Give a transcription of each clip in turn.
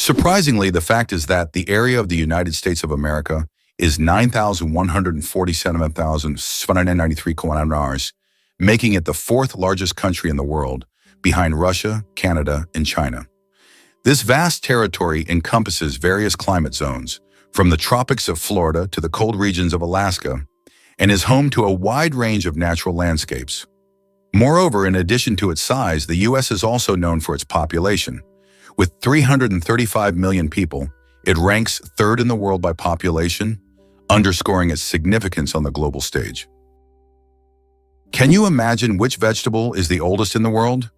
Surprisingly, the fact is that the area of the United States of America is 9,147,793 kilometers, making it the fourth largest country in the world, behind Russia, Canada, and China. This vast territory encompasses various climate zones, from the tropics of Florida to the cold regions of Alaska, and is home to a wide range of natural landscapes. Moreover, in addition to its size, the U.S. is also known for its population. With 335 million people, it ranks third in the world by population, underscoring its significance on the global stage. Can you imagine which vegetable is the oldest in the world?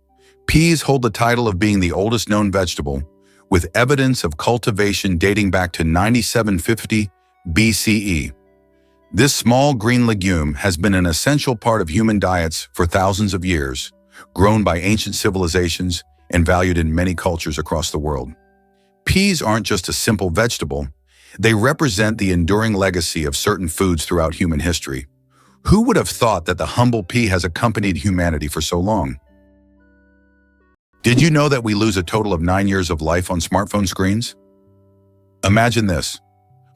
Peas hold the title of being the oldest known vegetable, with evidence of cultivation dating back to 9750 BCE. This small green legume has been an essential part of human diets for thousands of years, grown by ancient civilizations and valued in many cultures across the world. Peas aren't just a simple vegetable, they represent the enduring legacy of certain foods throughout human history. Who would have thought that the humble pea has accompanied humanity for so long? Did you know that we lose a total of 9 years of life on smartphone screens? Imagine this.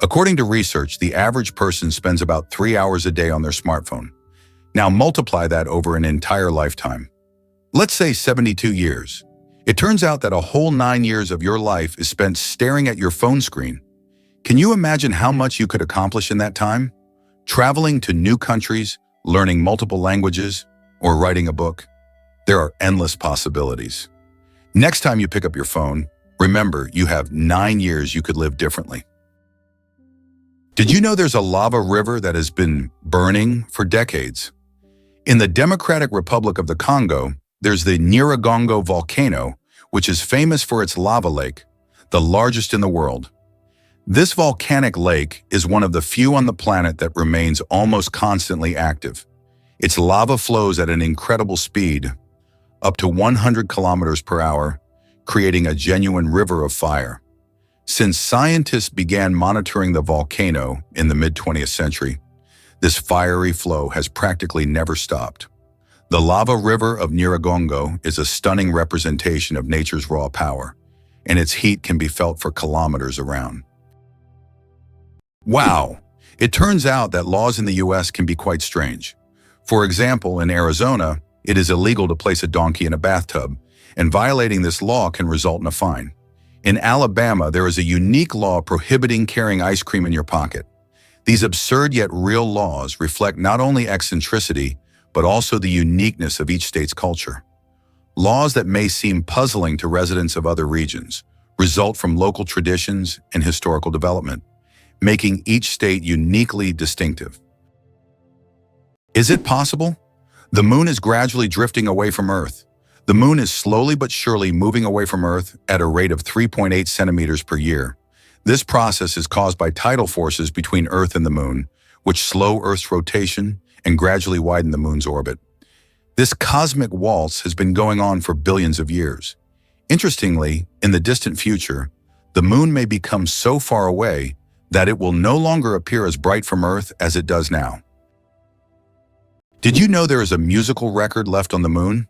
According to research, the average person spends about 3 hours a day on their smartphone. Now multiply that over an entire lifetime. Let's say 72 years. It turns out that a whole 9 years of your life is spent staring at your phone screen. Can you imagine how much you could accomplish in that time? Traveling to new countries, learning multiple languages, or writing a book? There are endless possibilities. Next time you pick up your phone, remember you have 9 years you could live differently. Did you know there's a lava river that has been burning for decades? In the Democratic Republic of the Congo, there's the Nyiragongo volcano, which is famous for its lava lake, the largest in the world. This volcanic lake is one of the few on the planet that remains almost constantly active. Its lava flows at an incredible speed, up to 100 kilometers per hour, creating a genuine river of fire. Since scientists began monitoring the volcano in the mid-20th century, this fiery flow has practically never stopped. The lava river of Nyiragongo is a stunning representation of nature's raw power, and its heat can be felt for kilometers around. Wow! It turns out that laws in the U.S. can be quite strange. For example, in Arizona, it is illegal to place a donkey in a bathtub, and violating this law can result in a fine. In Alabama, there is a unique law prohibiting carrying ice cream in your pocket. These absurd yet real laws reflect not only eccentricity, but also the uniqueness of each state's culture. Laws that may seem puzzling to residents of other regions result from local traditions and historical development, making each state uniquely distinctive. Is it possible? The moon is gradually drifting away from Earth. The moon is slowly but surely moving away from Earth at a rate of 3.8 centimeters per year. This process is caused by tidal forces between Earth and the moon, which slow Earth's rotation and gradually widen the moon's orbit. This cosmic waltz has been going on for billions of years. Interestingly, in the distant future, the moon may become so far away that it will no longer appear as bright from Earth as it does now. Did you know there is a musical record left on the moon?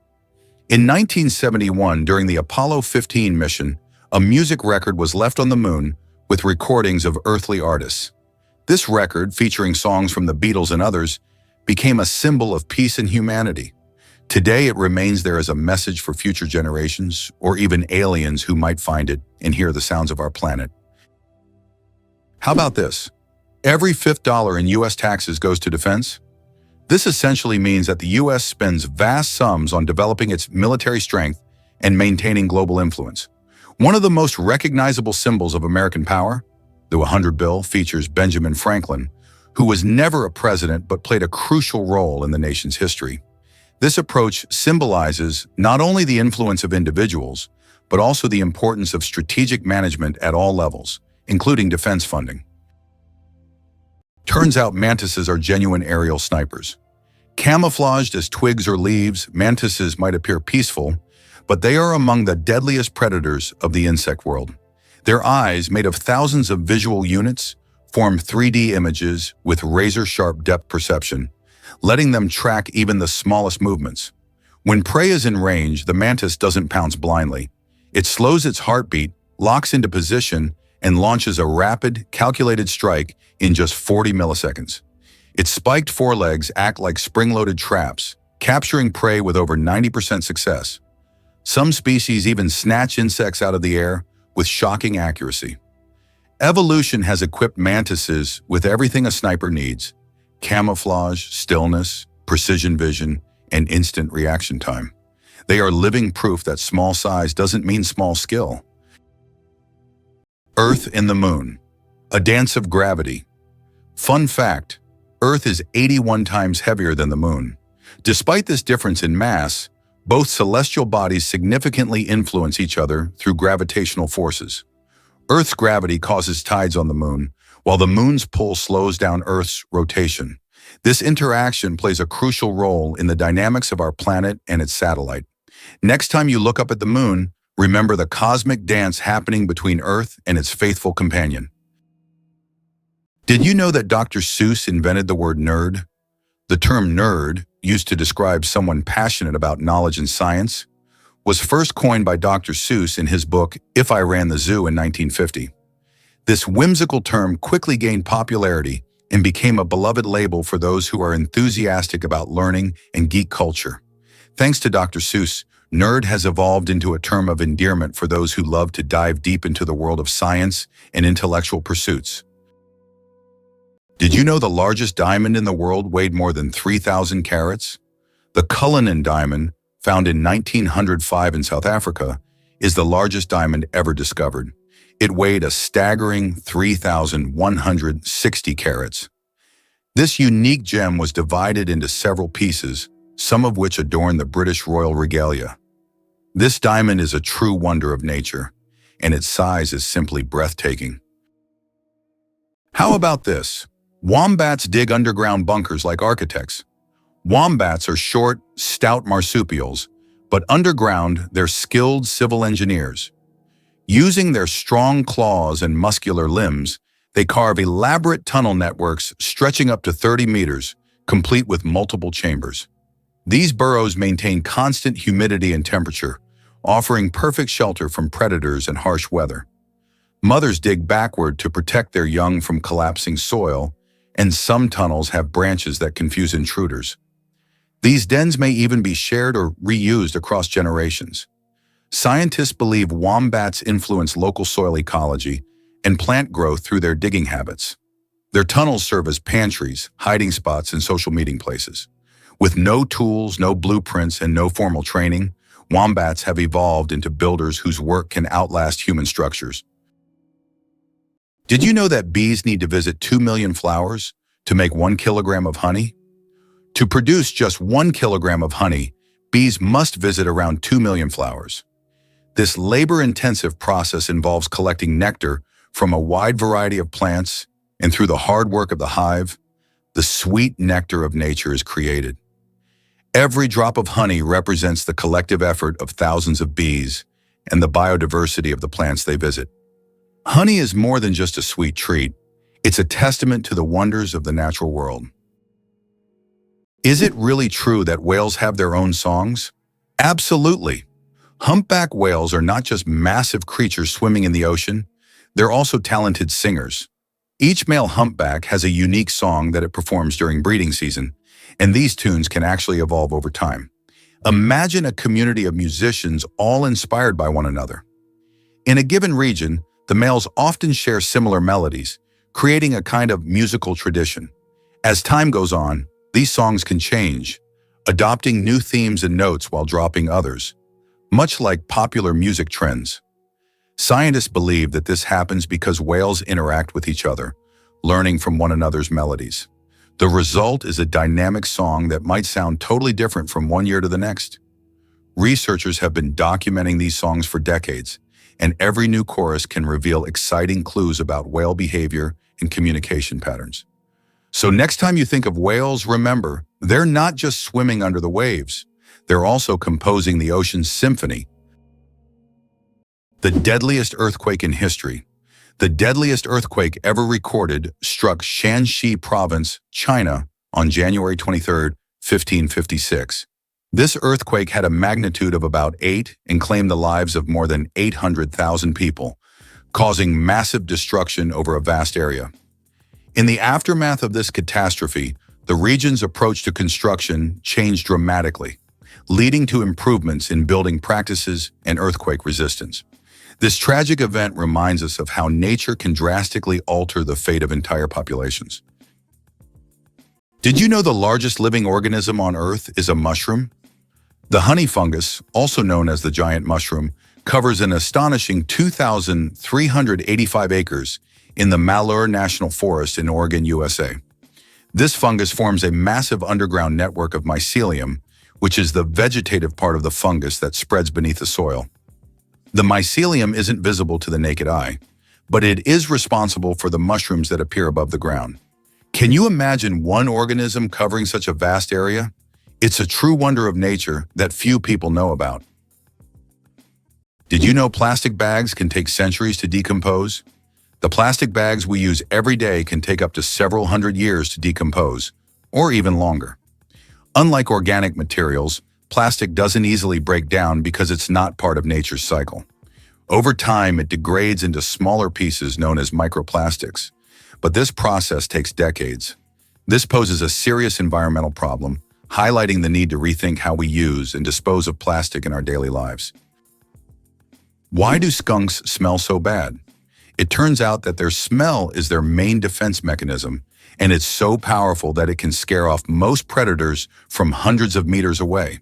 In 1971, during the Apollo 15 mission, a music record was left on the moon with recordings of earthly artists. This record, featuring songs from the Beatles and others, became a symbol of peace and humanity. Today, it remains there as a message for future generations, or even aliens who might find it and hear the sounds of our planet. How about this? Every fifth dollar in U.S. taxes goes to defense. This essentially means that the U.S. spends vast sums on developing its military strength and maintaining global influence. One of the most recognizable symbols of American power, the 100 bill, features Benjamin Franklin, who was never a president but played a crucial role in the nation's history. This approach symbolizes not only the influence of individuals, but also the importance of strategic management at all levels, including defense funding. Turns out mantises are genuine aerial snipers. Camouflaged as twigs or leaves, mantises might appear peaceful, but they are among the deadliest predators of the insect world. Their eyes, made of thousands of visual units, form 3D images with razor-sharp depth perception, letting them track even the smallest movements. When prey is in range, the mantis doesn't pounce blindly. It slows its heartbeat, locks into position, and launches a rapid, calculated strike in just 40 milliseconds. Its spiked forelegs act like spring-loaded traps, capturing prey with over 90% success. Some species even snatch insects out of the air with shocking accuracy. Evolution has equipped mantises with everything a sniper needs: camouflage, stillness, precision vision, and instant reaction time. They are living proof that small size doesn't mean small skill. Earth and the Moon, a dance of gravity. Fun fact, Earth is 81 times heavier than the Moon. Despite this difference in mass, both celestial bodies significantly influence each other through gravitational forces. Earth's gravity causes tides on the Moon, while the Moon's pull slows down Earth's rotation. This interaction plays a crucial role in the dynamics of our planet and its satellite. Next time you look up at the Moon, remember the cosmic dance happening between Earth and its faithful companion. Did you know that Dr. Seuss invented the word nerd? The term nerd, used to describe someone passionate about knowledge and science, was first coined by Dr. Seuss in his book If I Ran the Zoo in 1950. This whimsical term quickly gained popularity and became a beloved label for those who are enthusiastic about learning and geek culture. Thanks to Dr. Seuss, nerd has evolved into a term of endearment for those who love to dive deep into the world of science and intellectual pursuits. Did you know the largest diamond in the world weighed more than 3,000 carats? The Cullinan diamond, found in 1905 in South Africa, is the largest diamond ever discovered. It weighed a staggering 3,160 carats. This unique gem was divided into several pieces, some of which adorn the British royal regalia. This diamond is a true wonder of nature, and its size is simply breathtaking. How about this? Wombats dig underground bunkers like architects. Wombats are short, stout marsupials, but underground they're skilled civil engineers. Using their strong claws and muscular limbs, they carve elaborate tunnel networks stretching up to 30 meters, complete with multiple chambers. These burrows maintain constant humidity and temperature, offering perfect shelter from predators and harsh weather. Mothers dig backward to protect their young from collapsing soil, and some tunnels have branches that confuse intruders. These dens may even be shared or reused across generations. Scientists believe wombats influence local soil ecology and plant growth through their digging habits. Their tunnels serve as pantries, hiding spots, and social meeting places. With no tools, no blueprints, and no formal training, wombats have evolved into builders whose work can outlast human structures. Did you know that bees need to visit 2 million flowers to make 1 kilogram of honey? To produce just 1 kilogram of honey, bees must visit around 2 million flowers. This labor-intensive process involves collecting nectar from a wide variety of plants, and through the hard work of the hive, the sweet nectar of nature is created. Every drop of honey represents the collective effort of thousands of bees and the biodiversity of the plants they visit. Honey is more than just a sweet treat. It's a testament to the wonders of the natural world. Is it really true that whales have their own songs? Absolutely. Humpback whales are not just massive creatures swimming in the ocean, they're also talented singers. Each male humpback has a unique song that it performs during breeding season, and these tunes can actually evolve over time. Imagine a community of musicians all inspired by one another. In a given region, the males often share similar melodies, creating a kind of musical tradition. As time goes on, these songs can change, adopting new themes and notes while dropping others, much like popular music trends. Scientists believe that this happens because whales interact with each other, learning from one another's melodies. The result is a dynamic song that might sound totally different from one year to the next. Researchers have been documenting these songs for decades, and every new chorus can reveal exciting clues about whale behavior and communication patterns. So next time you think of whales, remember, they're not just swimming under the waves. They're also composing the ocean's symphony. The deadliest earthquake in history. The deadliest earthquake ever recorded struck Shanxi Province, China, on January 23, 1556. This earthquake had a magnitude of about 8 and claimed the lives of more than 800,000 people, causing massive destruction over a vast area. In the aftermath of this catastrophe, the region's approach to construction changed dramatically, leading to improvements in building practices and earthquake resistance. This tragic event reminds us of how nature can drastically alter the fate of entire populations. Did you know the largest living organism on Earth is a mushroom? The honey fungus, also known as the giant mushroom, covers an astonishing 2,385 acres in the Malheur National Forest in Oregon, USA. This fungus forms a massive underground network of mycelium, which is the vegetative part of the fungus that spreads beneath the soil. The mycelium isn't visible to the naked eye, but it is responsible for the mushrooms that appear above the ground. Can you imagine one organism covering such a vast area? It's a true wonder of nature that few people know about. Did you know plastic bags can take centuries to decompose? The plastic bags we use every day can take up to several hundred years to decompose, or even longer. Unlike organic materials, plastic doesn't easily break down because it's not part of nature's cycle. Over time, it degrades into smaller pieces known as microplastics, but this process takes decades. This poses a serious environmental problem, highlighting the need to rethink how we use and dispose of plastic in our daily lives. Why do skunks smell so bad? It turns out that their smell is their main defense mechanism, and it's so powerful that it can scare off most predators from hundreds of meters away.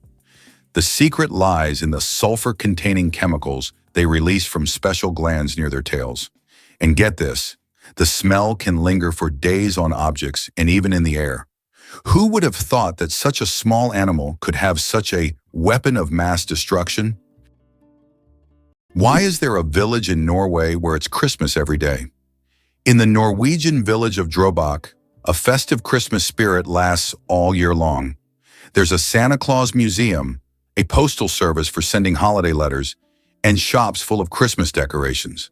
The secret lies in the sulfur-containing chemicals they release from special glands near their tails. And get this, the smell can linger for days on objects and even in the air. Who would have thought that such a small animal could have such a weapon of mass destruction? Why is there a village in Norway where it's Christmas every day? In the Norwegian village of Drøbak, a festive Christmas spirit lasts all year long. There's a Santa Claus museum, a postal service for sending holiday letters, and shops full of Christmas decorations.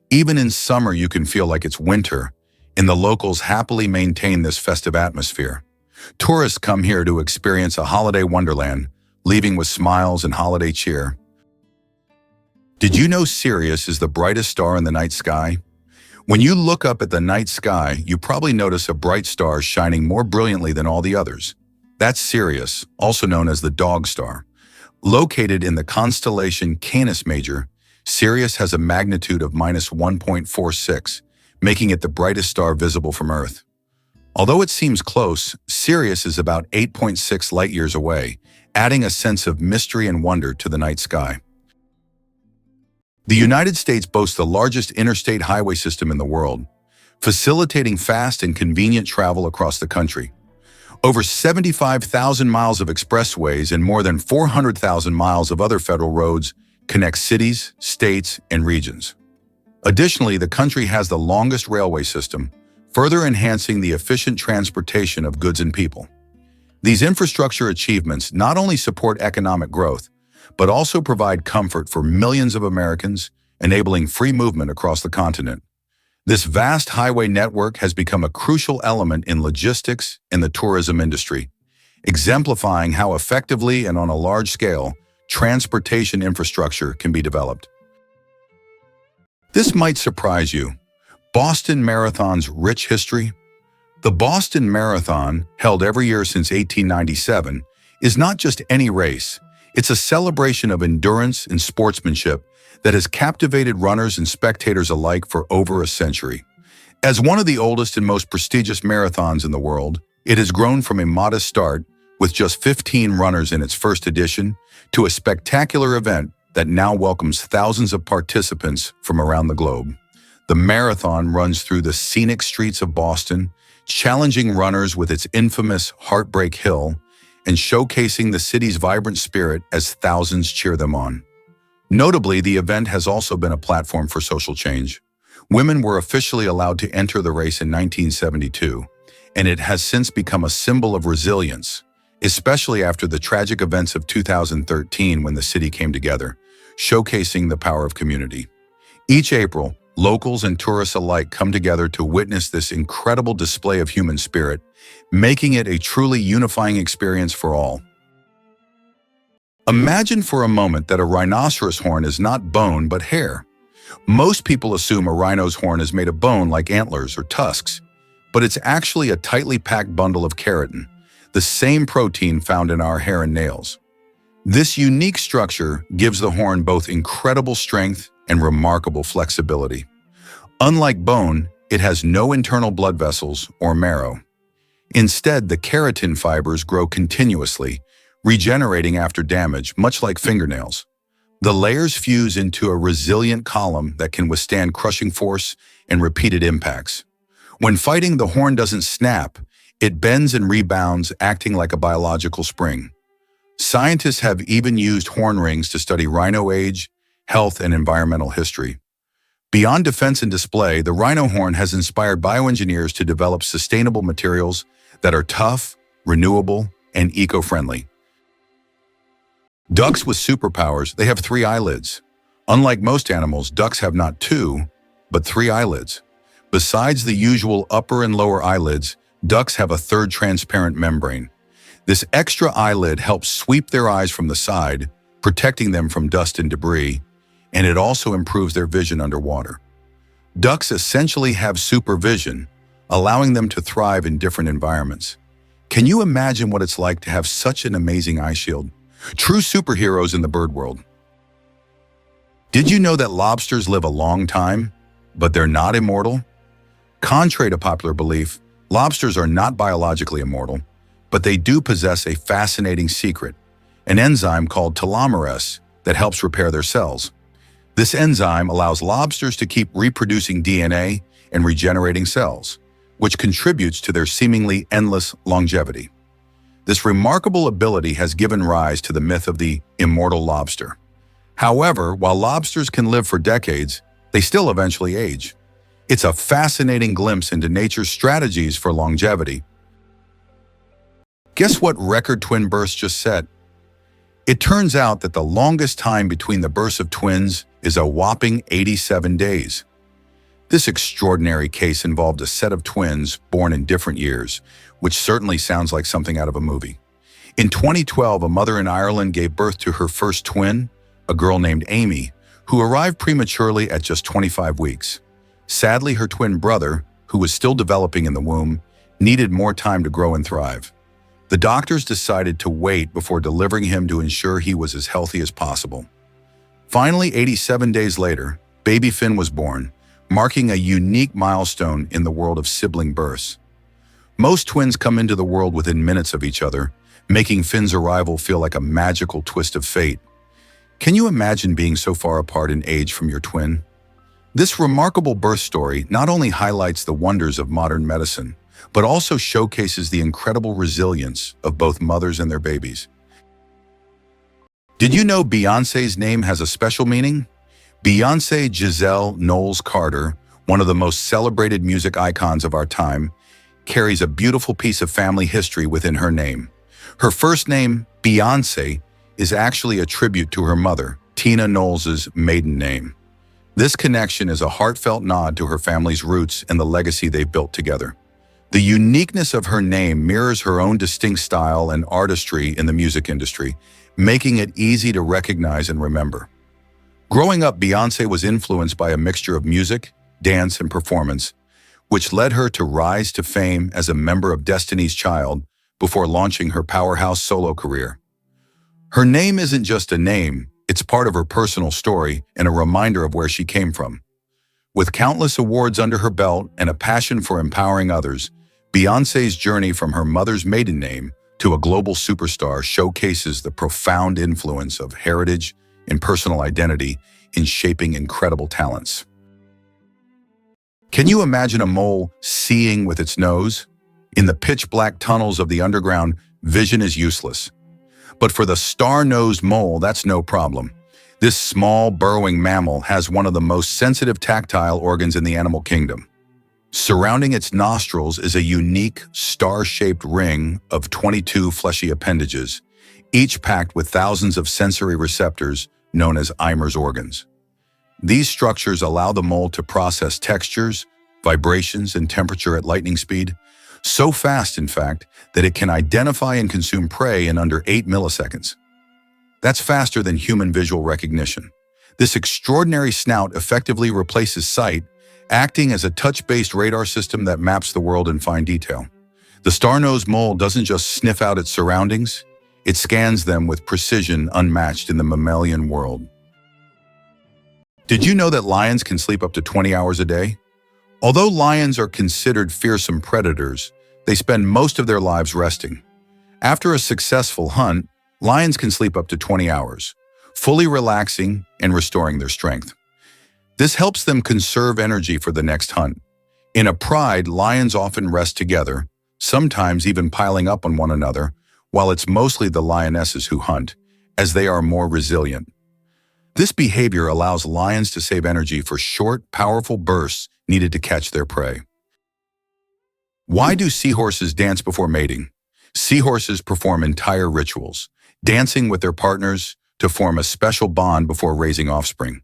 Even in summer, you can feel like it's winter, and the locals happily maintain this festive atmosphere. Tourists come here to experience a holiday wonderland, leaving with smiles and holiday cheer. Did you know Sirius is the brightest star in the night sky? When you look up at the night sky, you probably notice a bright star shining more brilliantly than all the others. That's Sirius, also known as the Dog Star. Located in the constellation Canis Major, Sirius has a magnitude of -1.46, making it the brightest star visible from Earth. Although it seems close, Sirius is about 8.6 light-years away, adding a sense of mystery and wonder to the night sky. The United States boasts the largest interstate highway system in the world, facilitating fast and convenient travel across the country. Over 75,000 miles of expressways and more than 400,000 miles of other federal roads connect cities, states, and regions. Additionally, the country has the longest railway system, further enhancing the efficient transportation of goods and people. These infrastructure achievements not only support economic growth, but also provide comfort for millions of Americans, enabling free movement across the continent. This vast highway network has become a crucial element in logistics and the tourism industry, exemplifying how effectively and on a large scale transportation infrastructure can be developed. This might surprise you. Boston Marathon's rich history? The Boston Marathon, held every year since 1897, is not just any race. It's a celebration of endurance and sportsmanship that has captivated runners and spectators alike for over a century. As one of the oldest and most prestigious marathons in the world, it has grown from a modest start with just 15 runners in its first edition to a spectacular event that now welcomes thousands of participants from around the globe. The marathon runs through the scenic streets of Boston, challenging runners with its infamous Heartbreak Hill and showcasing the city's vibrant spirit as thousands cheer them on. Notably, the event has also been a platform for social change. Women were officially allowed to enter the race in 1972, and it has since become a symbol of resilience, especially after the tragic events of 2013 when the city came together, showcasing the power of community. Each April, locals and tourists alike come together to witness this incredible display of human spirit, making it a truly unifying experience for all. Imagine for a moment that a rhinoceros horn is not bone but hair. Most people assume a rhino's horn is made of bone like antlers or tusks, but it's actually a tightly packed bundle of keratin, the same protein found in our hair and nails. This unique structure gives the horn both incredible strength and remarkable flexibility. Unlike bone, it has no internal blood vessels or marrow. Instead, the keratin fibers grow continuously, regenerating after damage, much like fingernails. The layers fuse into a resilient column that can withstand crushing force and repeated impacts. When fighting, the horn doesn't snap, it bends and rebounds, acting like a biological spring. Scientists have even used horn rings to study rhino age, health, and environmental history. Beyond defense and display, the rhino horn has inspired bioengineers to develop sustainable materials that are tough, renewable, and eco-friendly. Ducks with superpowers, they have 3 eyelids. Unlike most animals, ducks have not 2, but 3 eyelids. Besides the usual upper and lower eyelids, ducks have a third transparent membrane. This extra eyelid helps sweep their eyes from the side, protecting them from dust and debris, and it also improves their vision underwater. Ducks essentially have supervision, allowing them to thrive in different environments. Can you imagine what it's like to have such an amazing eye shield? True superheroes in the bird world. Did you know that lobsters live a long time, but they're not immortal? Contrary to popular belief, lobsters are not biologically immortal, but they do possess a fascinating secret, an enzyme called telomerase that helps repair their cells. This enzyme allows lobsters to keep reproducing DNA and regenerating cells, which contributes to their seemingly endless longevity. This remarkable ability has given rise to the myth of the immortal lobster. However, while lobsters can live for decades, they still eventually age. It's a fascinating glimpse into nature's strategies for longevity. Guess what record twin births just set? It turns out that the longest time between the births of twins is a whopping 87 days. This extraordinary case involved a set of twins born in different years, which certainly sounds like something out of a movie. In 2012, a mother in Ireland gave birth to her first twin, a girl named Amy, who arrived prematurely at just 25 weeks. Sadly, her twin brother, who was still developing in the womb, needed more time to grow and thrive. The doctors decided to wait before delivering him to ensure he was as healthy as possible. Finally, 87 days later, baby Finn was born, marking a unique milestone in the world of sibling births. Most twins come into the world within minutes of each other, making Finn's arrival feel like a magical twist of fate. Can you imagine being so far apart in age from your twin? This remarkable birth story not only highlights the wonders of modern medicine, but also showcases the incredible resilience of both mothers and their babies. Did you know Beyoncé's name has a special meaning? Beyoncé Giselle Knowles-Carter, one of the most celebrated music icons of our time, carries a beautiful piece of family history within her name. Her first name, Beyoncé, is actually a tribute to her mother, Tina Knowles' maiden name. This connection is a heartfelt nod to her family's roots and the legacy they've built together. The uniqueness of her name mirrors her own distinct style and artistry in the music industry, making it easy to recognize and remember. Growing up, Beyoncé was influenced by a mixture of music, dance, and performance, which led her to rise to fame as a member of Destiny's Child before launching her powerhouse solo career. Her name isn't just a name, it's part of her personal story and a reminder of where she came from. With countless awards under her belt and a passion for empowering others, Beyoncé's journey from her mother's maiden name to a global superstar showcases the profound influence of heritage and personal identity in shaping incredible talents. Can you imagine a mole seeing with its nose? In the pitch-black tunnels of the underground, vision is useless. But for the star-nosed mole, that's no problem. This small, burrowing mammal has one of the most sensitive tactile organs in the animal kingdom. Surrounding its nostrils is a unique, star-shaped ring of 22 fleshy appendages, each packed with thousands of sensory receptors known as Eimer's organs. These structures allow the mole to process textures, vibrations, and temperature at lightning speed, so fast, in fact, that it can identify and consume prey in under 8 milliseconds. That's faster than human visual recognition. This extraordinary snout effectively replaces sight, acting as a touch-based radar system that maps the world in fine detail. The star-nosed mole doesn't just sniff out its surroundings, it scans them with precision unmatched in the mammalian world. Did you know that lions can sleep up to 20 hours a day? Although lions are considered fearsome predators, they spend most of their lives resting. After a successful hunt, lions can sleep up to 20 hours, fully relaxing and restoring their strength. This helps them conserve energy for the next hunt. In a pride, lions often rest together, sometimes even piling up on one another, while it's mostly the lionesses who hunt, as they are more resilient. This behavior allows lions to save energy for short, powerful bursts needed to catch their prey. Why do seahorses dance before mating? Seahorses perform entire rituals, dancing with their partners to form a special bond before raising offspring.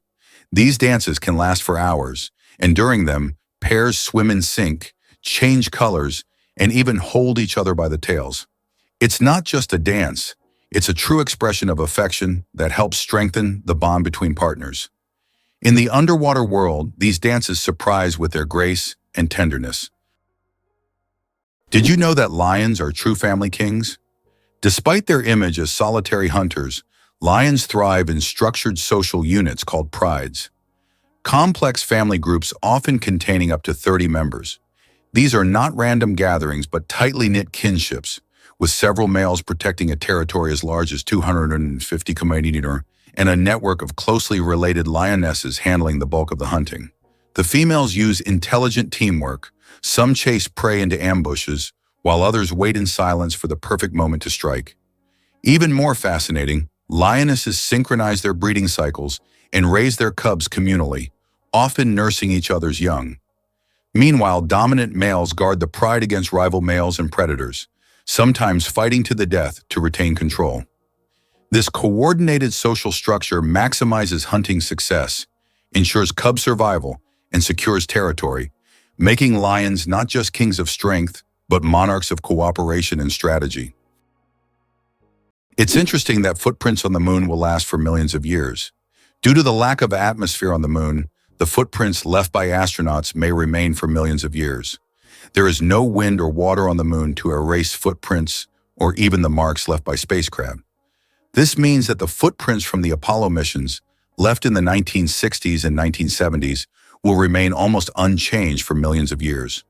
These dances can last for hours, and during them, pairs swim in sync, change colors, and even hold each other by the tails. It's not just a dance, it's a true expression of affection that helps strengthen the bond between partners. In the underwater world, these dances surprise with their grace and tenderness. Did you know that lions are true family kings? Despite their image as solitary hunters, lions thrive in structured social units called prides. Complex family groups often containing up to 30 members. These are not random gatherings but tightly knit kinships, with several males protecting a territory as large as 250 km and a network of closely related lionesses handling the bulk of the hunting. The females use intelligent teamwork. Some chase prey into ambushes, while others wait in silence for the perfect moment to strike. Even more fascinating, lionesses synchronize their breeding cycles and raise their cubs communally, often nursing each other's young. Meanwhile, dominant males guard the pride against rival males and predators, sometimes fighting to the death to retain control. This coordinated social structure maximizes hunting success, ensures cub survival, and secures territory, making lions not just kings of strength, but monarchs of cooperation and strategy. It's interesting that footprints on the moon will last for millions of years. Due to the lack of atmosphere on the moon, the footprints left by astronauts may remain for millions of years. There is no wind or water on the moon to erase footprints or even the marks left by spacecraft. This means that the footprints from the Apollo missions, left in the 1960s and 1970s, will remain almost unchanged for millions of years.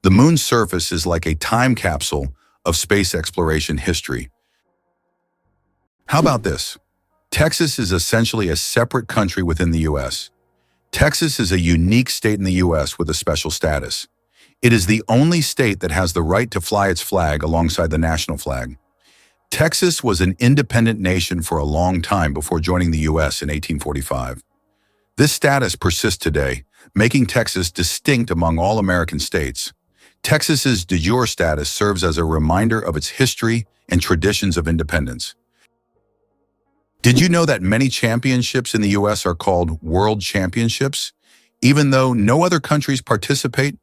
The moon's surface is like a time capsule of space exploration history. How about this? Texas is essentially a separate country within the U.S. Texas is a unique state in the U.S. with a special status. It is the only state that has the right to fly its flag alongside the national flag. Texas was an independent nation for a long time before joining the U.S. in 1845. This status persists today, making Texas distinct among all American states. Texas's de jure status serves as a reminder of its history and traditions of independence. Did you know that many championships in the U.S. are called World Championships, even though no other countries participate?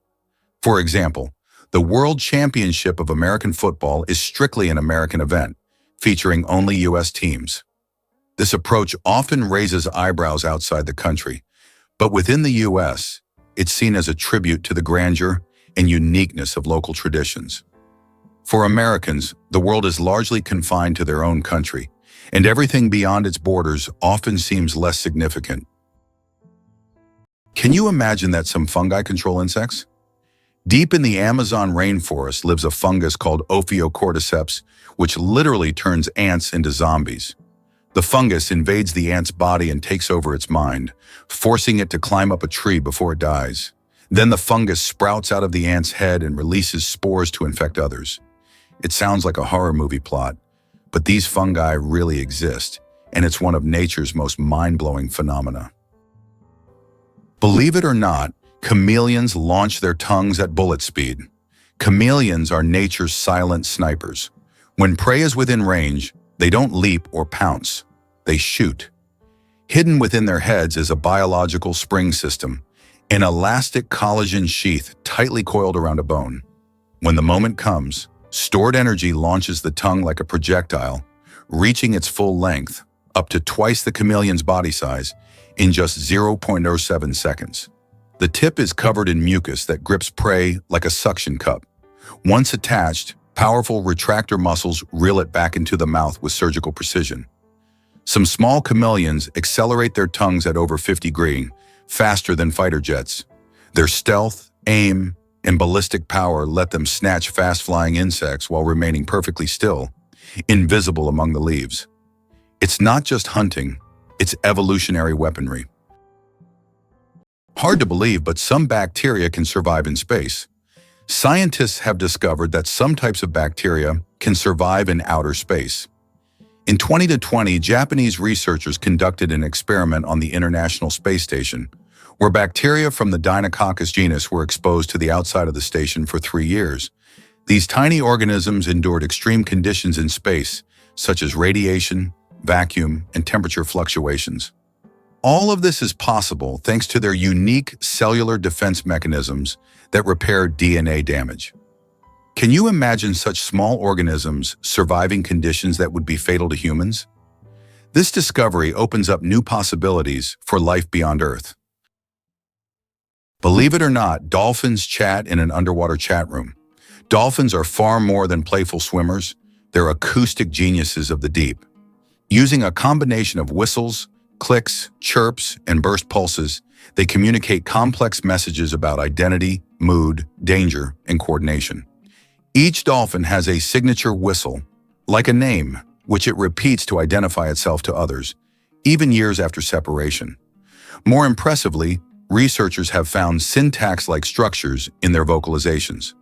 For example, the World Championship of American Football is strictly an American event, featuring only U.S. teams. This approach often raises eyebrows outside the country, but within the U.S., it's seen as a tribute to the grandeur and uniqueness of local traditions. For Americans, the world is largely confined to their own country, and everything beyond its borders often seems less significant. Can you imagine that some fungi control insects? Deep in the Amazon rainforest lives a fungus called Ophiocordyceps, which literally turns ants into zombies. The fungus invades the ant's body and takes over its mind, forcing it to climb up a tree before it dies. Then the fungus sprouts out of the ant's head and releases spores to infect others. It sounds like a horror movie plot, but these fungi really exist, and it's one of nature's most mind-blowing phenomena. Believe it or not, chameleons launch their tongues at bullet speed. Chameleons are nature's silent snipers. When prey is within range, they don't leap or pounce, they shoot. Hidden within their heads is a biological spring system, an elastic collagen sheath tightly coiled around a bone. When the moment comes, stored energy launches the tongue like a projectile, reaching its full length, up to twice the chameleon's body size, in just 0.07 seconds. The tip is covered in mucus that grips prey like a suction cup. Once attached, powerful retractor muscles reel it back into the mouth with surgical precision. Some small chameleons accelerate their tongues at over 50 degrees, faster than fighter jets. Their stealth, aim, and ballistic power let them snatch fast-flying insects while remaining perfectly still, invisible among the leaves. It's not just hunting, it's evolutionary weaponry. Hard to believe, but some bacteria can survive in space. Scientists have discovered that some types of bacteria can survive in outer space. In 2020, Japanese researchers conducted an experiment on the International Space Station, where bacteria from the Deinococcus genus were exposed to the outside of the station for 3 years. These tiny organisms endured extreme conditions in space, such as radiation, vacuum, and temperature fluctuations. All of this is possible thanks to their unique cellular defense mechanisms that repair DNA damage. Can you imagine such small organisms surviving conditions that would be fatal to humans? This discovery opens up new possibilities for life beyond Earth. Believe it or not, dolphins chat in an underwater chat room. Dolphins are far more than playful swimmers. They're acoustic geniuses of the deep. Using a combination of whistles, clicks, chirps, and burst pulses, they communicate complex messages about identity, mood, danger, and coordination. Each dolphin has a signature whistle, like a name, which it repeats to identify itself to others, even years after separation. More impressively, researchers have found syntax-like structures in their vocalizations.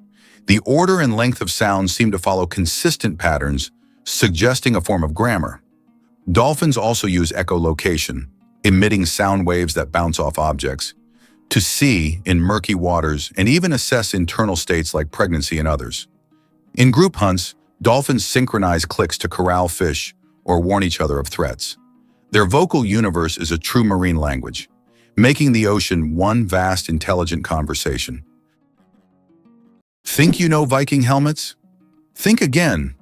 The order and length of sounds seem to follow consistent patterns, suggesting a form of grammar. Dolphins also use echolocation, emitting sound waves that bounce off objects, to see in murky waters and even assess internal states like pregnancy and others. In group hunts, dolphins synchronize clicks to corral fish or warn each other of threats. Their vocal universe is a true marine language, making the ocean one vast, intelligent conversation. Think you know Viking helmets? Think again.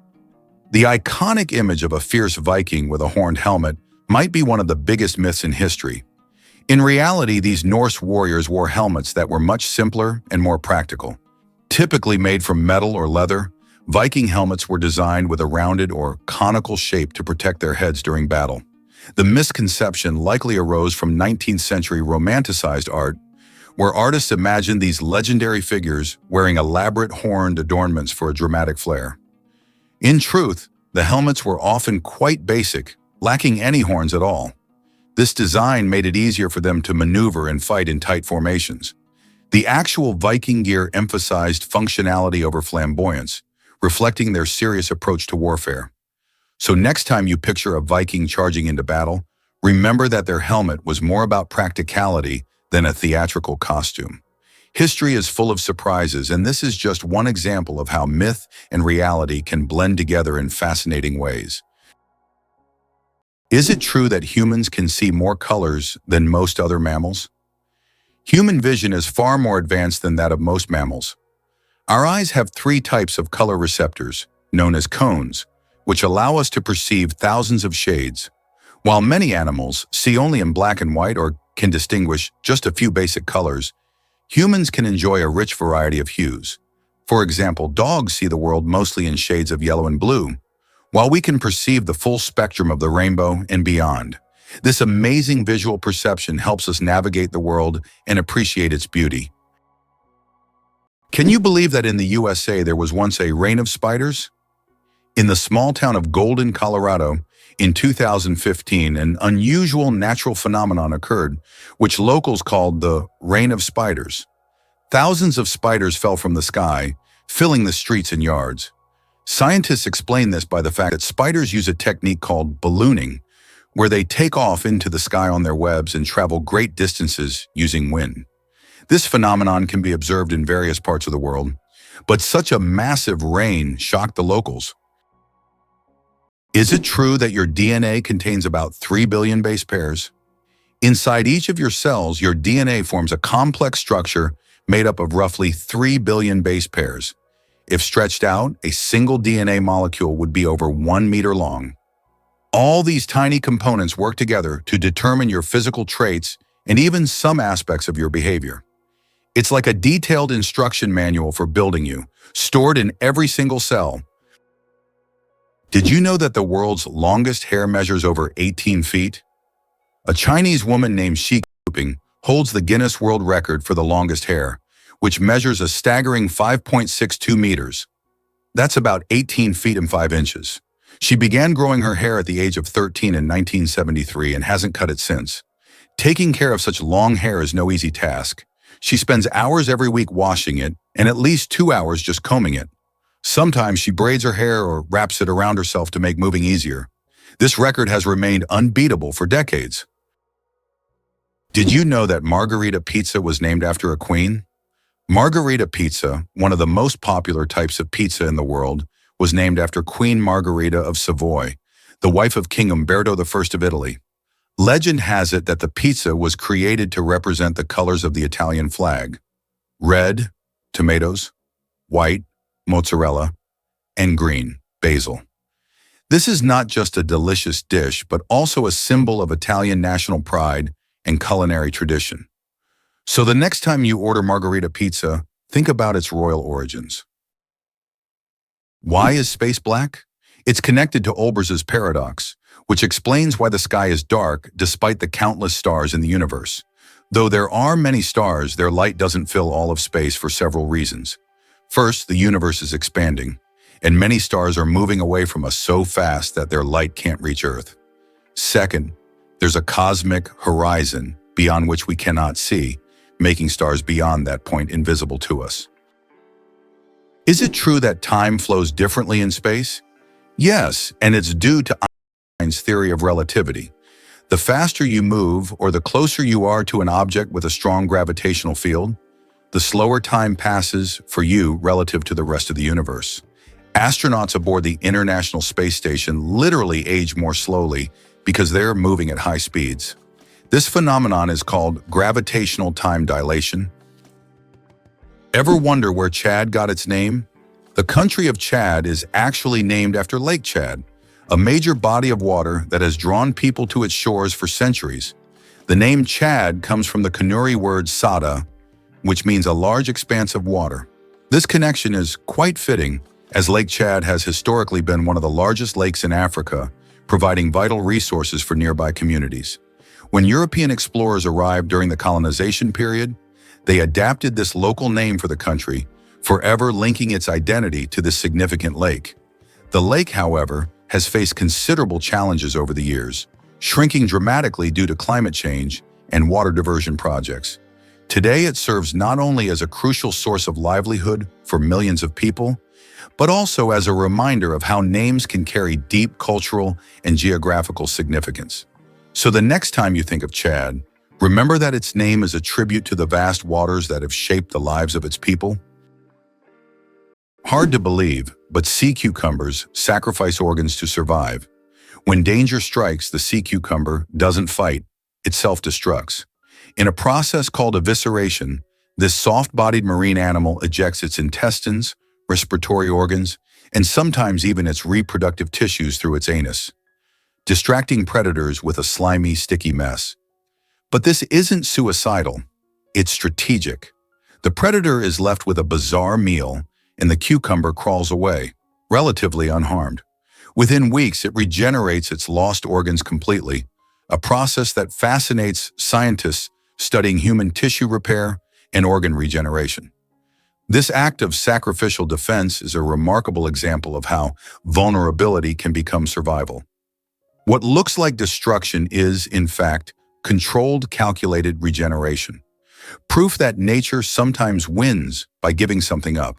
The iconic image of a fierce Viking with a horned helmet might be one of the biggest myths in history. In reality, these Norse warriors wore helmets that were much simpler and more practical. Typically made from metal or leather, Viking helmets were designed with a rounded or conical shape to protect their heads during battle. The misconception likely arose from 19th century romanticized art, where artists imagined these legendary figures wearing elaborate horned adornments for a dramatic flair. In truth, the helmets were often quite basic, lacking any horns at all. This design made it easier for them to maneuver and fight in tight formations. The actual Viking gear emphasized functionality over flamboyance, reflecting their serious approach to warfare. So next time you picture a Viking charging into battle, remember that their helmet was more about practicality than a theatrical costume. History is full of surprises, and this is just one example of how myth and reality can blend together in fascinating ways. Is it true that humans can see more colors than most other mammals? Human vision is far more advanced than that of most mammals. Our eyes have 3 types of color receptors, known as cones, which allow us to perceive thousands of shades. While many animals see only in black and white or can distinguish just a few basic colors, humans can enjoy a rich variety of hues. For example, dogs see the world mostly in shades of yellow and blue, while we can perceive the full spectrum of the rainbow and beyond. This amazing visual perception helps us navigate the world and appreciate its beauty. Can you believe that in the USA there was once a reign of spiders? In the small town of Golden, Colorado, in 2015, an unusual natural phenomenon occurred, which locals called the Reign of Spiders. Thousands of spiders fell from the sky, filling the streets and yards. Scientists explain this by the fact that spiders use a technique called ballooning, where they take off into the sky on their webs and travel great distances using wind. This phenomenon can be observed in various parts of the world, but such a massive rain shocked the locals. Is it true that your DNA contains about 3 billion base pairs? Inside each of your cells, your DNA forms a complex structure made up of roughly 3 billion base pairs. If stretched out, a single DNA molecule would be over 1 meter long. All these tiny components work together to determine your physical traits and even some aspects of your behavior. It's like a detailed instruction manual for building you, stored in every single cell. Did you know that the world's longest hair measures over 18 feet? A Chinese woman named Shi Jinping holds the Guinness World Record for the longest hair, which measures a staggering 5.62 meters. That's about 18 feet and 5 inches. She began growing her hair at the age of 13 in 1973 and hasn't cut it since. Taking care of such long hair is no easy task. She spends hours every week washing it and at least 2 hours just combing it. Sometimes she braids her hair or wraps it around herself to make moving easier. This record has remained unbeatable for decades. Did you know that Margherita pizza was named after a queen? Margherita pizza, one of the most popular types of pizza in the world, was named after Queen Margherita of Savoy, the wife of King Umberto I of Italy. Legend has it that the pizza was created to represent the colors of the Italian flag: red, tomatoes; white, mozzarella; and green, basil. This is not just a delicious dish, but also a symbol of Italian national pride and culinary tradition. So the next time you order Margherita pizza, think about its royal origins. Why is space black? It's connected to Olbers's paradox, which explains why the sky is dark despite the countless stars in the universe. Though there are many stars, their light doesn't fill all of space for several reasons. First, the universe is expanding, and many stars are moving away from us so fast that their light can't reach Earth. Second, there's a cosmic horizon beyond which we cannot see, making stars beyond that point invisible to us. Is it true that time flows differently in space? Yes, and it's due to Einstein's theory of relativity. The faster you move, or the closer you are to an object with a strong gravitational field, the slower time passes for you relative to the rest of the universe. Astronauts aboard the International Space Station literally age more slowly because they're moving at high speeds. This phenomenon is called gravitational time dilation. Ever wonder where Chad got its name? The country of Chad is actually named after Lake Chad, a major body of water that has drawn people to its shores for centuries. The name Chad comes from the Kanuri word sada, which means a large expanse of water. This connection is quite fitting, as Lake Chad has historically been one of the largest lakes in Africa, providing vital resources for nearby communities. When European explorers arrived during the colonization period, they adapted this local name for the country, forever linking its identity to this significant lake. The lake, however, has faced considerable challenges over the years, shrinking dramatically due to climate change and water diversion projects. Today, it serves not only as a crucial source of livelihood for millions of people, but also as a reminder of how names can carry deep cultural and geographical significance. So the next time you think of Chad, remember that its name is a tribute to the vast waters that have shaped the lives of its people. Hard to believe, but sea cucumbers sacrifice organs to survive. When danger strikes, the sea cucumber doesn't fight, it self-destructs. In a process called evisceration, this soft-bodied marine animal ejects its intestines, respiratory organs, and sometimes even its reproductive tissues through its anus, distracting predators with a slimy, sticky mess. But this isn't suicidal, it's strategic. The predator is left with a bizarre meal, and the cucumber crawls away, relatively unharmed. Within weeks, it regenerates its lost organs completely, a process that fascinates scientists studying human tissue repair and organ regeneration. This act of sacrificial defense is a remarkable example of how vulnerability can become survival. What looks like destruction is, in fact, controlled, calculated regeneration. Proof that nature sometimes wins by giving something up.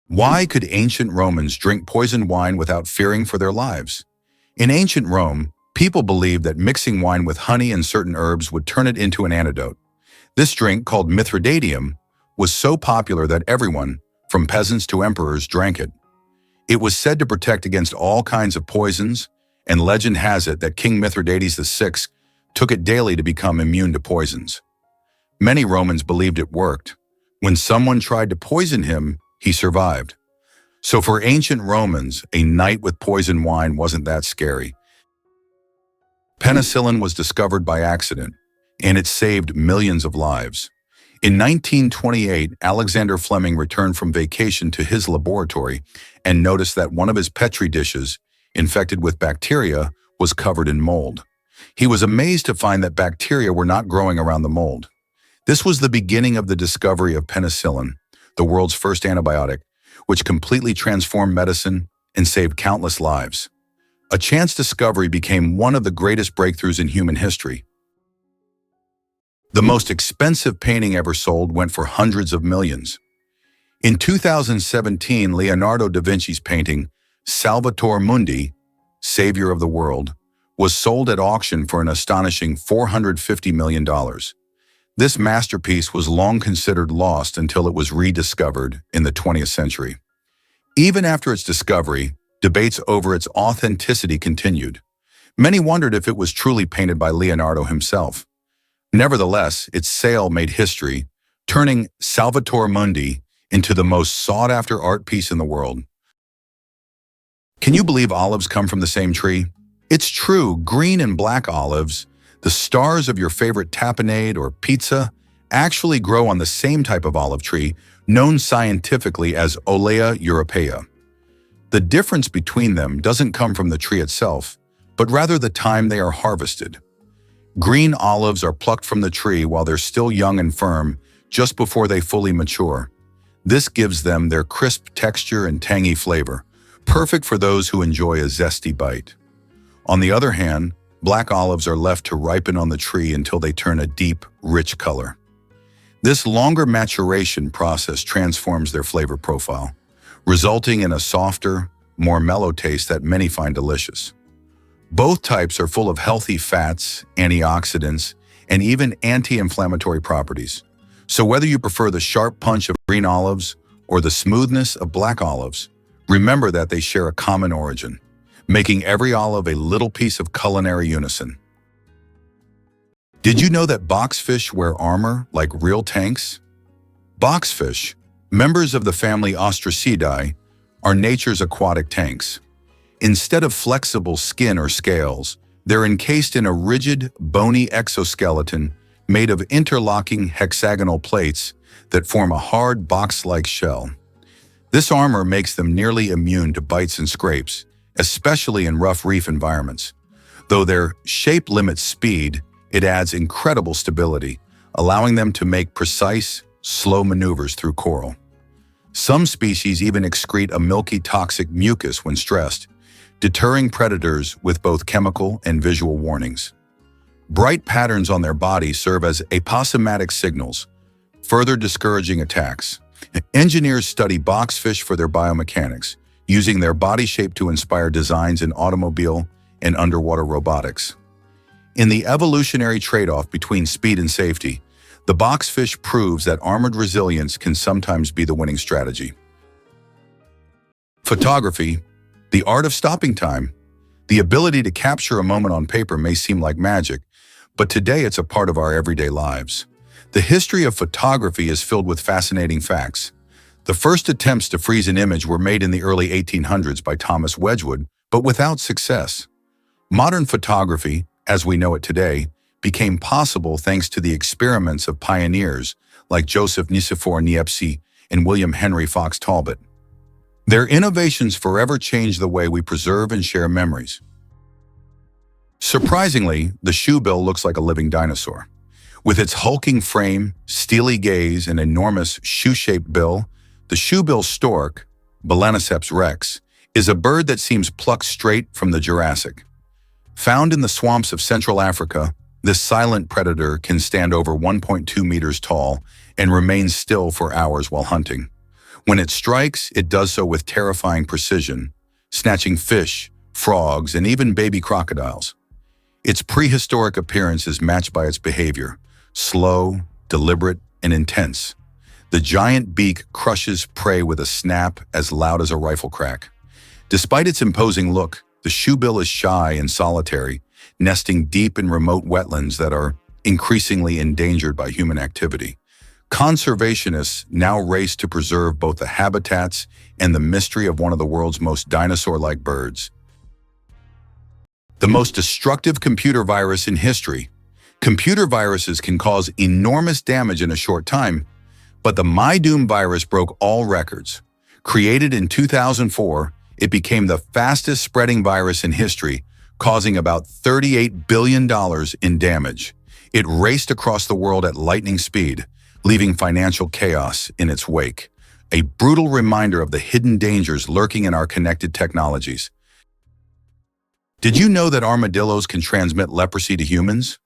Why could ancient Romans drink poisoned wine without fearing for their lives? In ancient Rome, people believed that mixing wine with honey and certain herbs would turn it into an antidote. This drink, called Mithridatium, was so popular that everyone, from peasants to emperors, drank it. It was said to protect against all kinds of poisons, and legend has it that King Mithridates VI took it daily to become immune to poisons. Many Romans believed it worked. When someone tried to poison him, he survived. So for ancient Romans, a night with poison wine wasn't that scary. Penicillin was discovered by accident, and it saved millions of lives. In 1928, Alexander Fleming returned from vacation to his laboratory and noticed that one of his Petri dishes, infected with bacteria, was covered in mold. He was amazed to find that bacteria were not growing around the mold. This was the beginning of the discovery of penicillin, the world's first antibiotic, which completely transformed medicine and saved countless lives. A chance discovery became one of the greatest breakthroughs in human history. The most expensive painting ever sold went for hundreds of millions. In 2017, Leonardo da Vinci's painting, Salvator Mundi, Savior of the World, was sold at auction for an astonishing $450 million. This masterpiece was long considered lost until it was rediscovered in the 20th century. Even after its discovery, debates over its authenticity continued. Many wondered if it was truly painted by Leonardo himself. Nevertheless, its sale made history, turning Salvator Mundi into the most sought-after art piece in the world. Can you believe olives come from the same tree? It's true, green and black olives, the stars of your favorite tapenade or pizza, actually grow on the same type of olive tree, known scientifically as Olea europaea. The difference between them doesn't come from the tree itself, but rather the time they are harvested. Green olives are plucked from the tree while they're still young and firm, just before they fully mature. This gives them their crisp texture and tangy flavor, perfect for those who enjoy a zesty bite. On the other hand, black olives are left to ripen on the tree until they turn a deep, rich color. This longer maturation process transforms their flavor profile, resulting in a softer, more mellow taste that many find delicious. Both types are full of healthy fats, antioxidants, and even anti-inflammatory properties. So whether you prefer the sharp punch of green olives or the smoothness of black olives, remember that they share a common origin, making every olive a little piece of culinary unison. Did you know that boxfish wear armor like real tanks? Boxfish, members of the family Ostracidae, are nature's aquatic tanks. Instead of flexible skin or scales, they're encased in a rigid, bony exoskeleton made of interlocking hexagonal plates that form a hard box-like shell. This armor makes them nearly immune to bites and scrapes, especially in rough reef environments. Though their shape limits speed, it adds incredible stability, allowing them to make precise, slow maneuvers through coral. Some species even excrete a milky toxic mucus when stressed, deterring predators with both chemical and visual warnings. Bright patterns on their body serve as aposematic signals, further discouraging attacks. Engineers study boxfish for their biomechanics, using their body shape to inspire designs in automobile and underwater robotics. In the evolutionary trade-off between speed and safety, the boxfish proves that armored resilience can sometimes be the winning strategy. Photography, the art of stopping time. The ability to capture a moment on paper may seem like magic, but today it's a part of our everyday lives. The history of photography is filled with fascinating facts. The first attempts to freeze an image were made in the early 1800s by Thomas Wedgwood, but without success. Modern photography, as we know it today, became possible thanks to the experiments of pioneers like Joseph Nicephore Niepce and William Henry Fox Talbot. Their innovations forever changed the way we preserve and share memories. Surprisingly, the shoebill looks like a living dinosaur. With its hulking frame, steely gaze, and enormous shoe-shaped bill, the shoebill stork, Balaniceps rex, is a bird that seems plucked straight from the Jurassic. Found in the swamps of Central Africa, this silent predator can stand over 1.2 meters tall and remain still for hours while hunting. When it strikes, it does so with terrifying precision, snatching fish, frogs, and even baby crocodiles. Its prehistoric appearance is matched by its behavior, slow, deliberate, and intense. The giant beak crushes prey with a snap as loud as a rifle crack. Despite its imposing look, the shoebill is shy and solitary, nesting deep in remote wetlands that are increasingly endangered by human activity. Conservationists now race to preserve both the habitats and the mystery of one of the world's most dinosaur-like birds. The most destructive computer virus in history. Computer viruses can cause enormous damage in a short time, but the MyDoom virus broke all records. Created in 2004, it became the fastest spreading virus in history, causing about $38 billion in damage. It raced across the world at lightning speed, leaving financial chaos in its wake. A brutal reminder of the hidden dangers lurking in our connected technologies. Did you know that armadillos can transmit leprosy to humans?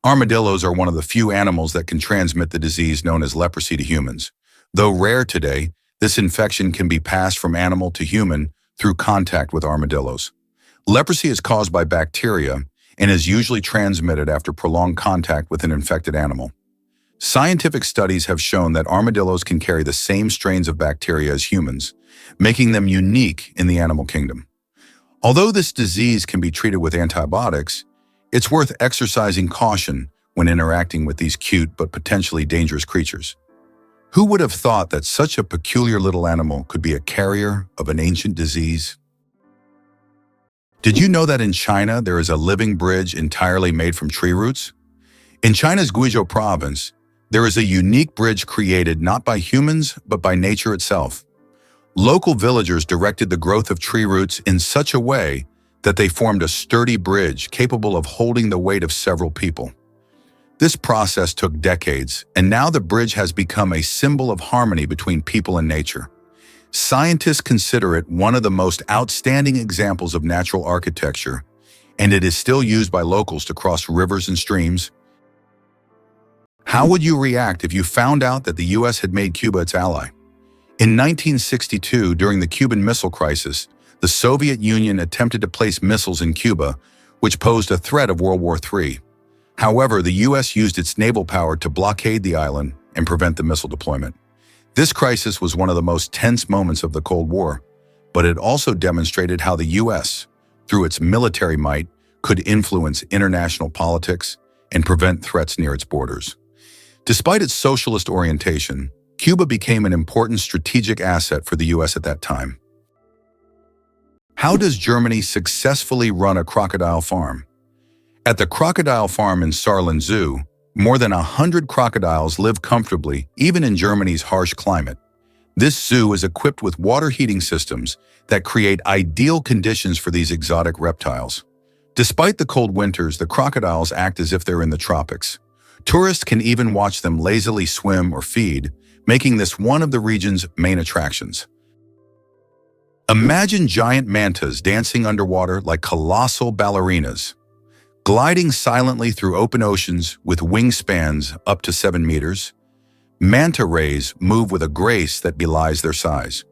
Armadillos are one of the few animals that can transmit the disease known as leprosy to humans. Though rare today, this infection can be passed from animal to human through contact with armadillos. Leprosy is caused by bacteria and is usually transmitted after prolonged contact with an infected animal. Scientific studies have shown that armadillos can carry the same strains of bacteria as humans, making them unique in the animal kingdom. Although this disease can be treated with antibiotics, it's worth exercising caution when interacting with these cute but potentially dangerous creatures. Who would have thought that such a peculiar little animal could be a carrier of an ancient disease? Did you know that in China there is a living bridge entirely made from tree roots? In China's Guizhou province, there is a unique bridge created not by humans but by nature itself. Local villagers directed the growth of tree roots in such a way that they formed a sturdy bridge capable of holding the weight of several people. This process took decades, and now the bridge has become a symbol of harmony between people and nature. Scientists consider it one of the most outstanding examples of natural architecture, and it is still used by locals to cross rivers and streams. How would you react if you found out that the US had made Cuba its ally? In 1962, during the Cuban Missile Crisis, the Soviet Union attempted to place missiles in Cuba, which posed a threat of World War III. However, the US used its naval power to blockade the island and prevent the missile deployment. This crisis was one of the most tense moments of the Cold War, but it also demonstrated how the US, through its military might, could influence international politics and prevent threats near its borders. Despite its socialist orientation, Cuba became an important strategic asset for the US at that time. How does Germany successfully run a crocodile farm? At the crocodile farm in Saarland Zoo, more than 100 crocodiles live comfortably, even in Germany's harsh climate. This zoo is equipped with water heating systems that create ideal conditions for these exotic reptiles. Despite the cold winters, the crocodiles act as if they're in the tropics. Tourists can even watch them lazily swim or feed, making this one of the region's main attractions. Imagine giant mantas dancing underwater like colossal ballerinas, gliding silently through open oceans with wingspans up to 7 meters. Manta rays move with a grace that belies their size.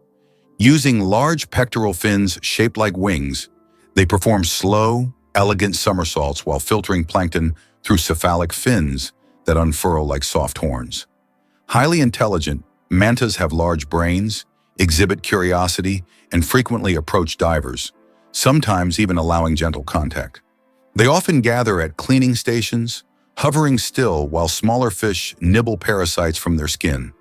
Using large pectoral fins shaped like wings, they perform slow, elegant somersaults while filtering plankton through cephalic fins that unfurl like soft horns. Highly intelligent, mantas have large brains, exhibit curiosity, and frequently approach divers, sometimes even allowing gentle contact. They often gather at cleaning stations, hovering still while smaller fish nibble parasites from their skin.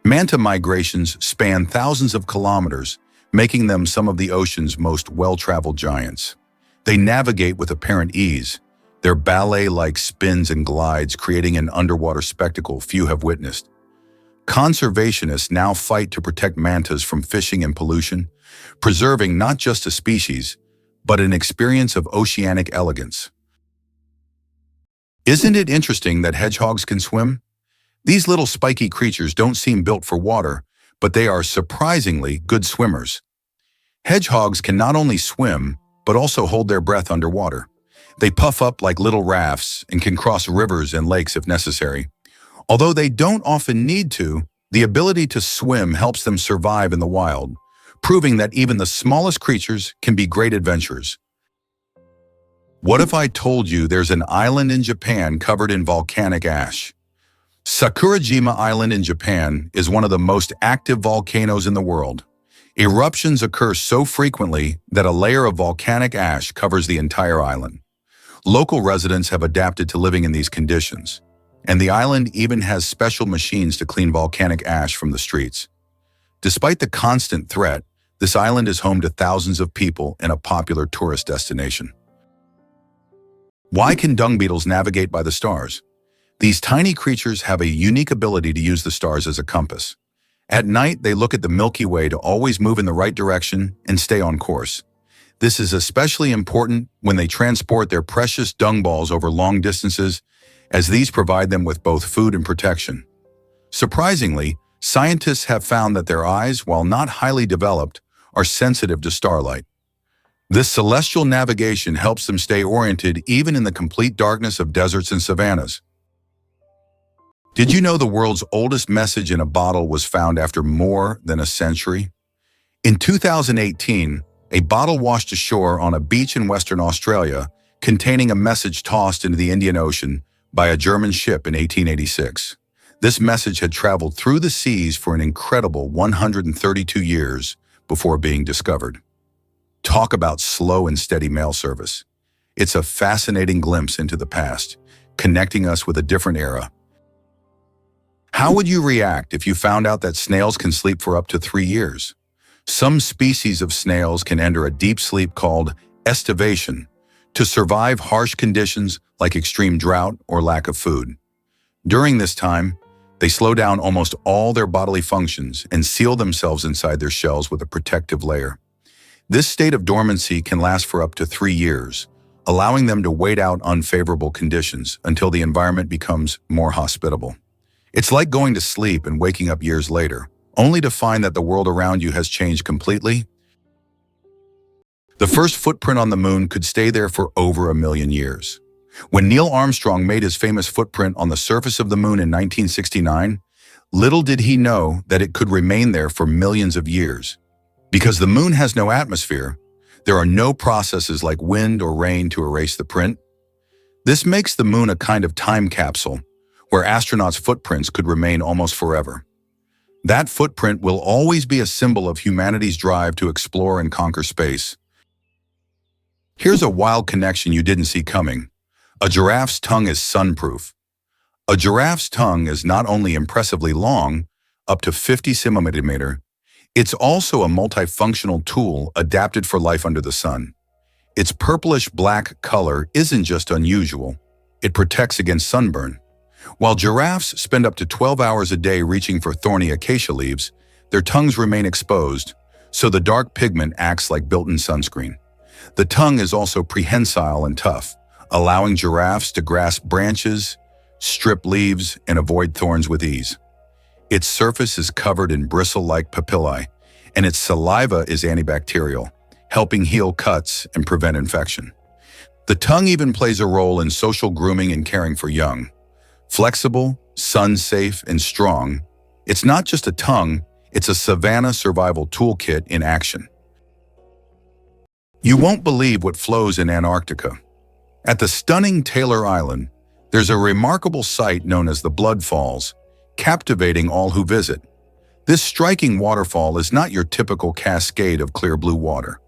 Manta migrations span thousands of kilometers, making them some of the ocean's most well-traveled giants. They navigate with apparent ease, their ballet-like spins and glides creating an underwater spectacle few have witnessed. Conservationists now fight to protect mantas from fishing and pollution, preserving not just a species, but an experience of oceanic elegance. Isn't it interesting that hedgehogs can swim? These little spiky creatures don't seem built for water, but they are surprisingly good swimmers. Hedgehogs can not only swim, but also hold their breath underwater. They puff up like little rafts and can cross rivers and lakes if necessary. Although they don't often need to, the ability to swim helps them survive in the wild, proving that even the smallest creatures can be great adventurers. What if I told you there's an island in Japan covered in volcanic ash? Sakurajima Island in Japan is one of the most active volcanoes in the world. Eruptions occur so frequently that a layer of volcanic ash covers the entire island. Local residents have adapted to living in these conditions. And the island even has special machines to clean volcanic ash from the streets. Despite the constant threat, this island is home to thousands of people and a popular tourist destination. Why can dung beetles navigate by the stars? These tiny creatures have a unique ability to use the stars as a compass. At night, they look at the Milky Way to always move in the right direction and stay on course. This is especially important when they transport their precious dung balls over long distances, as these provide them with both food and protection. Surprisingly, scientists have found that their eyes, while not highly developed, are sensitive to starlight. This celestial navigation helps them stay oriented even in the complete darkness of deserts and savannas. Did you know the world's oldest message in a bottle was found after more than a century? In 2018, a bottle washed ashore on a beach in Western Australia containing a message tossed into the Indian Ocean by a German ship in 1886. This message had traveled through the seas for an incredible 132 years before being discovered. Talk about slow and steady mail service. It's a fascinating glimpse into the past, connecting us with a different era. How would you react if you found out that snails can sleep for up to 3 years? Some species of snails can enter a deep sleep called estivation to survive harsh conditions like extreme drought or lack of food. During this time, they slow down almost all their bodily functions and seal themselves inside their shells with a protective layer. This state of dormancy can last for up to 3 years, allowing them to wait out unfavorable conditions until the environment becomes more hospitable. It's like going to sleep and waking up years later, only to find that the world around you has changed completely. The first footprint on the moon could stay there for over 1 million years. When Neil Armstrong made his famous footprint on the surface of the moon in 1969, little did he know that it could remain there for millions of years. Because the moon has no atmosphere, there are no processes like wind or rain to erase the print. This makes the moon a kind of time capsule, where astronauts' footprints could remain almost forever. That footprint will always be a symbol of humanity's drive to explore and conquer space. Here's a wild connection you didn't see coming. A giraffe's tongue is sunproof. A giraffe's tongue is not only impressively long, up to 50 centimeters, it's also a multifunctional tool adapted for life under the sun. Its purplish-black color isn't just unusual, it protects against sunburn. While giraffes spend up to 12 hours a day reaching for thorny acacia leaves, their tongues remain exposed, so the dark pigment acts like built-in sunscreen. The tongue is also prehensile and tough, allowing giraffes to grasp branches, strip leaves, and avoid thorns with ease. Its surface is covered in bristle-like papillae, and its saliva is antibacterial, helping heal cuts and prevent infection. The tongue even plays a role in social grooming and caring for young. Flexible, sun-safe, and strong, it's not just a tongue, it's a savanna survival toolkit in action. You won't believe what flows in Antarctica. At the stunning Taylor Island, there's a remarkable site known as the Blood Falls, captivating all who visit. This striking waterfall is not your typical cascade of clear blue water.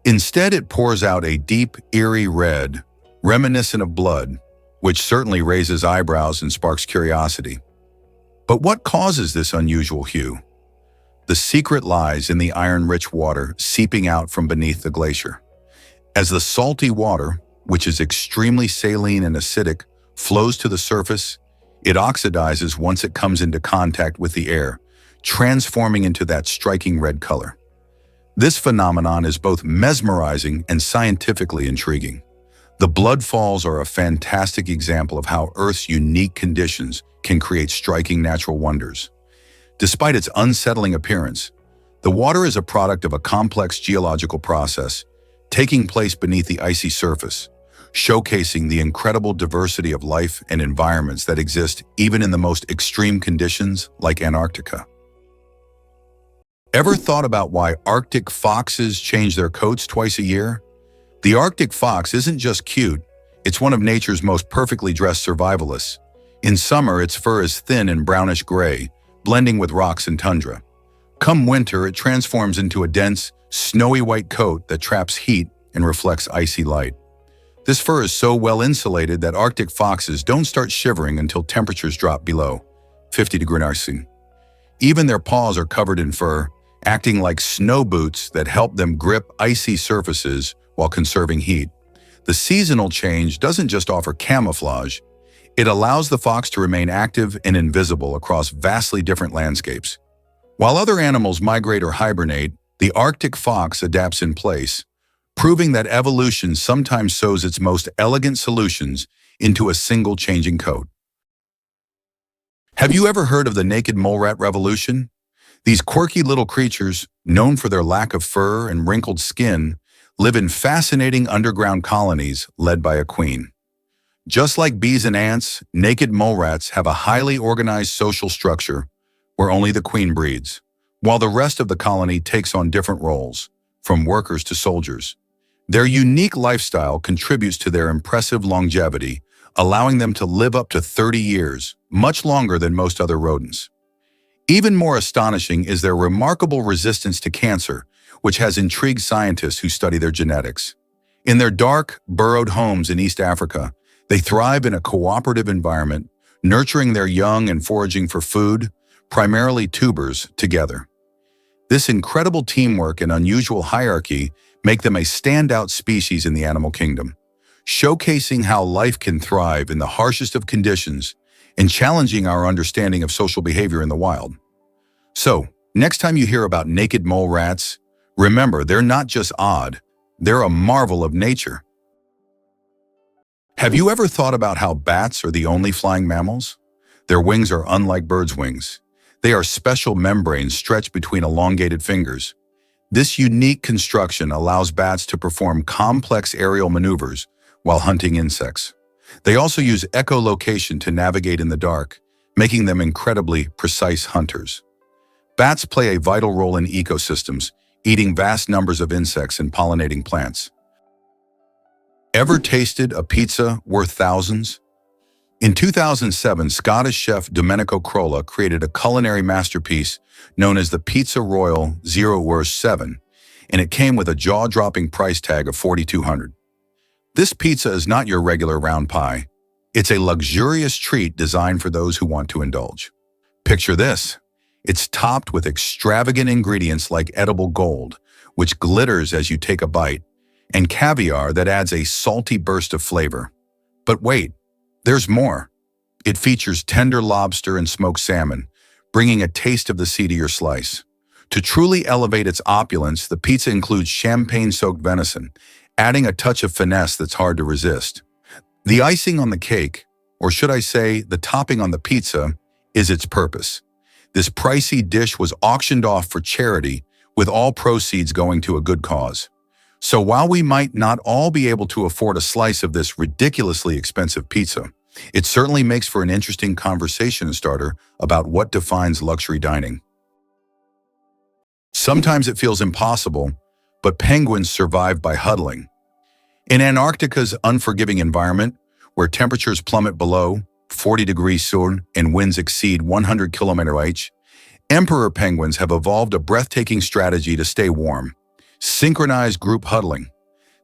Instead, it pours out a deep, eerie red, reminiscent of blood, which certainly raises eyebrows and sparks curiosity. But what causes this unusual hue? The secret lies in the iron-rich water seeping out from beneath the glacier. As the salty water, which is extremely saline and acidic, flows to the surface, it oxidizes once it comes into contact with the air, transforming into that striking red color. This phenomenon is both mesmerizing and scientifically intriguing. The Blood Falls are a fantastic example of how Earth's unique conditions can create striking natural wonders. Despite its unsettling appearance, the water is a product of a complex geological process taking place beneath the icy surface, showcasing the incredible diversity of life and environments that exist even in the most extreme conditions like Antarctica. Ever thought about why Arctic foxes change their coats twice a year? The Arctic fox isn't just cute, it's one of nature's most perfectly dressed survivalists. In summer, its fur is thin and brownish-gray, blending with rocks and tundra. Come winter, it transforms into a dense, snowy white coat that traps heat and reflects icy light. This fur is so well insulated that Arctic foxes don't start shivering until temperatures drop below 50 degrees Celsius. Even their paws are covered in fur, acting like snow boots that help them grip icy surfaces while conserving heat. The seasonal change doesn't just offer camouflage, it allows the fox to remain active and invisible across vastly different landscapes. While other animals migrate or hibernate, the Arctic fox adapts in place, proving that evolution sometimes sews its most elegant solutions into a single changing coat. Have you ever heard of the naked mole rat revolution? These quirky little creatures, known for their lack of fur and wrinkled skin, live in fascinating underground colonies led by a queen. Just like bees and ants, naked mole rats have a highly organized social structure where only the queen breeds, while the rest of the colony takes on different roles, from workers to soldiers. Their unique lifestyle contributes to their impressive longevity, allowing them to live up to 30 years, much longer than most other rodents. Even more astonishing is their remarkable resistance to cancer, which has intrigued scientists who study their genetics. In their dark, burrowed homes in East Africa, they thrive in a cooperative environment, nurturing their young and foraging for food, primarily tubers, together. This incredible teamwork and unusual hierarchy make them a standout species in the animal kingdom, showcasing how life can thrive in the harshest of conditions and challenging our understanding of social behavior in the wild. So, next time you hear about naked mole rats, remember they're not just odd, they're a marvel of nature. Have you ever thought about how bats are the only flying mammals? Their wings are unlike birds' wings. They are special membranes stretched between elongated fingers. This unique construction allows bats to perform complex aerial maneuvers while hunting insects. They also use echolocation to navigate in the dark, making them incredibly precise hunters. Bats play a vital role in ecosystems, eating vast numbers of insects and pollinating plants. Ever tasted a pizza worth thousands? In 2007, Scottish chef Domenico Crolla created a culinary masterpiece known as the Pizza Royal Zero Wurst 7, and it came with a jaw-dropping price tag of $4,200. This pizza is not your regular round pie. It's a luxurious treat designed for those who want to indulge. Picture this. It's topped with extravagant ingredients like edible gold, which glitters as you take a bite, and caviar that adds a salty burst of flavor. But wait, there's more. It features tender lobster and smoked salmon, bringing a taste of the sea to your slice. To truly elevate its opulence, the pizza includes champagne-soaked venison, adding a touch of finesse that's hard to resist. The icing on the cake, or should I say the topping on the pizza, is its purpose. This pricey dish was auctioned off for charity, with all proceeds going to a good cause. So while we might not all be able to afford a slice of this ridiculously expensive pizza, it certainly makes for an interesting conversation starter about what defines luxury dining. Sometimes it feels impossible, but penguins survive by huddling. In Antarctica's unforgiving environment, where temperatures plummet below 40 degrees Celsius and winds exceed 100 km/h, emperor penguins have evolved a breathtaking strategy to stay warm: synchronized group huddling.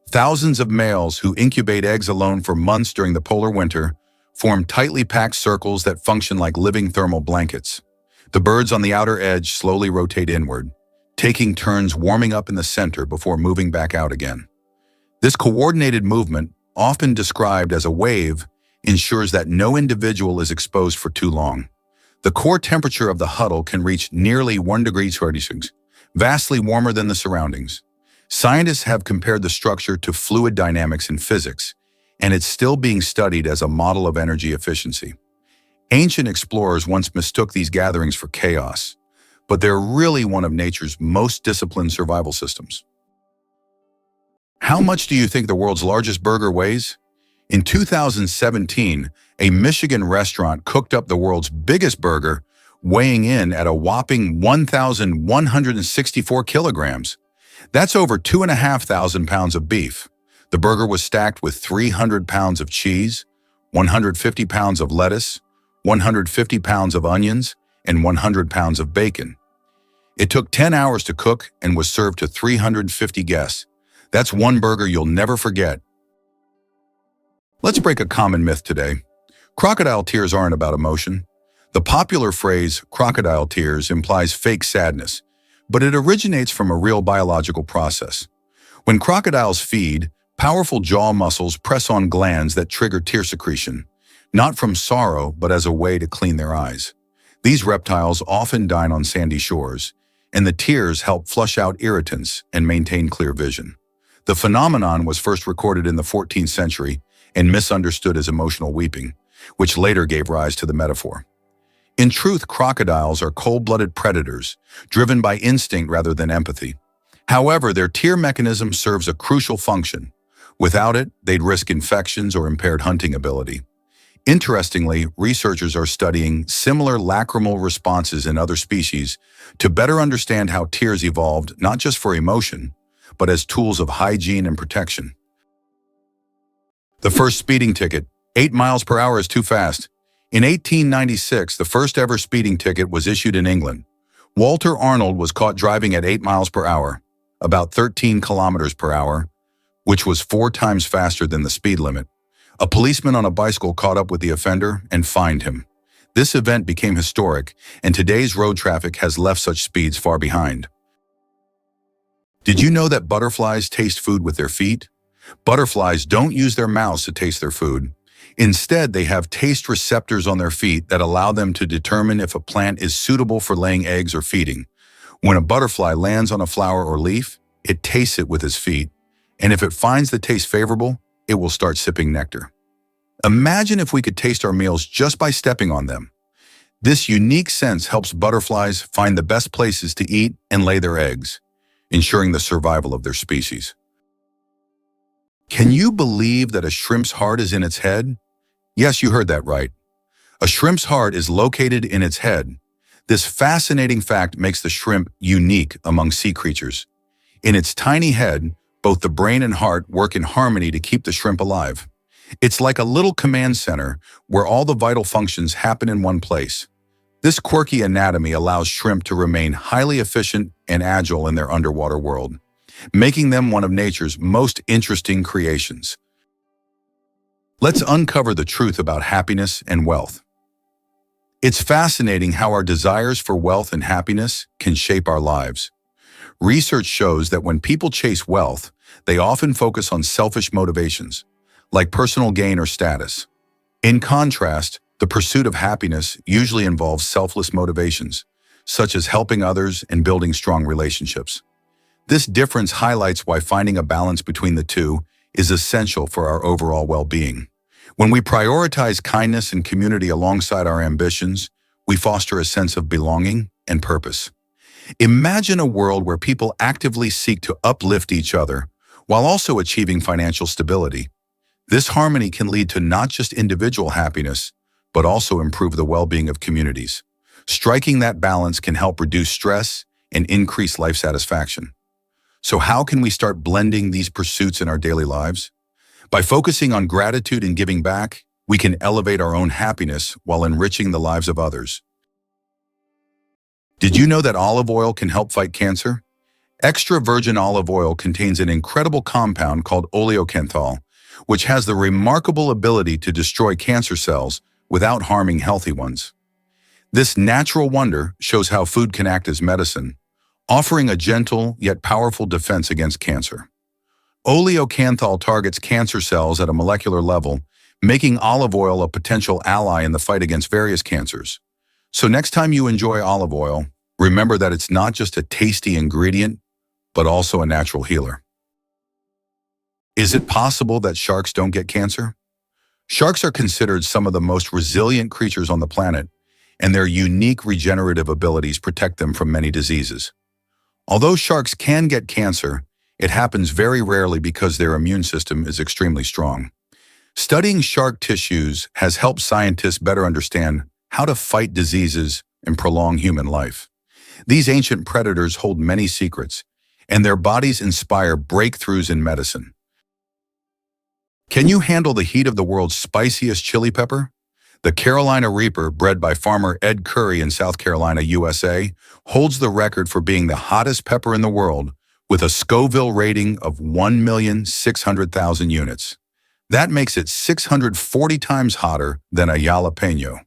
Thousands of males who incubate eggs alone for months during the polar winter form tightly packed circles that function like living thermal blankets. The birds on the outer edge slowly rotate inward, taking turns warming up in the center before moving back out again. This coordinated movement, often described as a wave, ensures that no individual is exposed for too long. The core temperature of the huddle can reach nearly 1 degree Celsius, vastly warmer than the surroundings. Scientists have compared the structure to fluid dynamics in physics, and it's still being studied as a model of energy efficiency. Ancient explorers once mistook these gatherings for chaos, but they're really one of nature's most disciplined survival systems. How much do you think the world's largest burger weighs? In 2017, a Michigan restaurant cooked up the world's biggest burger, weighing in at a whopping 1,164 kilograms. That's over 2,500 pounds of beef. The burger was stacked with 300 pounds of cheese, 150 pounds of lettuce, 150 pounds of onions, and 100 pounds of bacon. It took 10 hours to cook and was served to 350 guests. That's one burger you'll never forget. Let's break a common myth today. Crocodile tears aren't about emotion. The popular phrase, crocodile tears, implies fake sadness, but it originates from a real biological process. When crocodiles feed, powerful jaw muscles press on glands that trigger tear secretion, not from sorrow, but as a way to clean their eyes. These reptiles often dine on sandy shores, and the tears help flush out irritants and maintain clear vision. The phenomenon was first recorded in the 14th century and misunderstood as emotional weeping, which later gave rise to the metaphor. In truth, crocodiles are cold-blooded predators, driven by instinct rather than empathy. However, their tear mechanism serves a crucial function. Without it, they'd risk infections or impaired hunting ability. Interestingly, researchers are studying similar lacrimal responses in other species to better understand how tears evolved not just for emotion, but as tools of hygiene and protection. The first speeding ticket, 8 miles per hour is too fast. In 1896, the first ever speeding ticket was issued in England. Walter Arnold was caught driving at 8 miles per hour, about 13 kilometers per hour, which was 4 times faster than the speed limit. A policeman on a bicycle caught up with the offender and fined him. This event became historic, and today's road traffic has left such speeds far behind. Did you know that butterflies taste food with their feet? Butterflies don't use their mouths to taste their food. Instead, they have taste receptors on their feet that allow them to determine if a plant is suitable for laying eggs or feeding. When a butterfly lands on a flower or leaf, it tastes it with its feet, and if it finds the taste favorable, it will start sipping nectar. Imagine if we could taste our meals just by stepping on them. This unique sense helps butterflies find the best places to eat and lay their eggs, ensuring the survival of their species. Can you believe that a shrimp's heart is in its head? Yes, you heard that right. A shrimp's heart is located in its head. This fascinating fact makes the shrimp unique among sea creatures. In its tiny head, both the brain and heart work in harmony to keep the shrimp alive. It's like a little command center where all the vital functions happen in one place. This quirky anatomy allows shrimp to remain highly efficient and agile in their underwater world, making them one of nature's most interesting creations. Let's uncover the truth about happiness and wealth. It's fascinating how our desires for wealth and happiness can shape our lives. Research shows that when people chase wealth, they often focus on selfish motivations, like personal gain or status. In contrast, the pursuit of happiness usually involves selfless motivations, such as helping others and building strong relationships. This difference highlights why finding a balance between the two is essential for our overall well-being. When we prioritize kindness and community alongside our ambitions, we foster a sense of belonging and purpose. Imagine a world where people actively seek to uplift each other while also achieving financial stability. This harmony can lead to not just individual happiness, but also improve the well-being of communities. Striking that balance can help reduce stress and increase life satisfaction. So how can we start blending these pursuits in our daily lives? By focusing on gratitude and giving back, we can elevate our own happiness while enriching the lives of others. Did you know that olive oil can help fight cancer? Extra virgin olive oil contains an incredible compound called oleocanthal, which has the remarkable ability to destroy cancer cells without harming healthy ones. This natural wonder shows how food can act as medicine, offering a gentle yet powerful defense against cancer. Oleocanthal targets cancer cells at a molecular level, making olive oil a potential ally in the fight against various cancers. So next time you enjoy olive oil, remember that it's not just a tasty ingredient, but also a natural healer. Is it possible that sharks don't get cancer? Sharks are considered some of the most resilient creatures on the planet, and their unique regenerative abilities protect them from many diseases. Although sharks can get cancer, it happens very rarely because their immune system is extremely strong. Studying shark tissues has helped scientists better understand how to fight diseases and prolong human life. These ancient predators hold many secrets, and their bodies inspire breakthroughs in medicine. Can you handle the heat of the world's spiciest chili pepper? The Carolina Reaper, bred by farmer Ed Curry in South Carolina, USA, holds the record for being the hottest pepper in the world with a Scoville rating of 1,600,000 units. That makes it 640 times hotter than a jalapeno.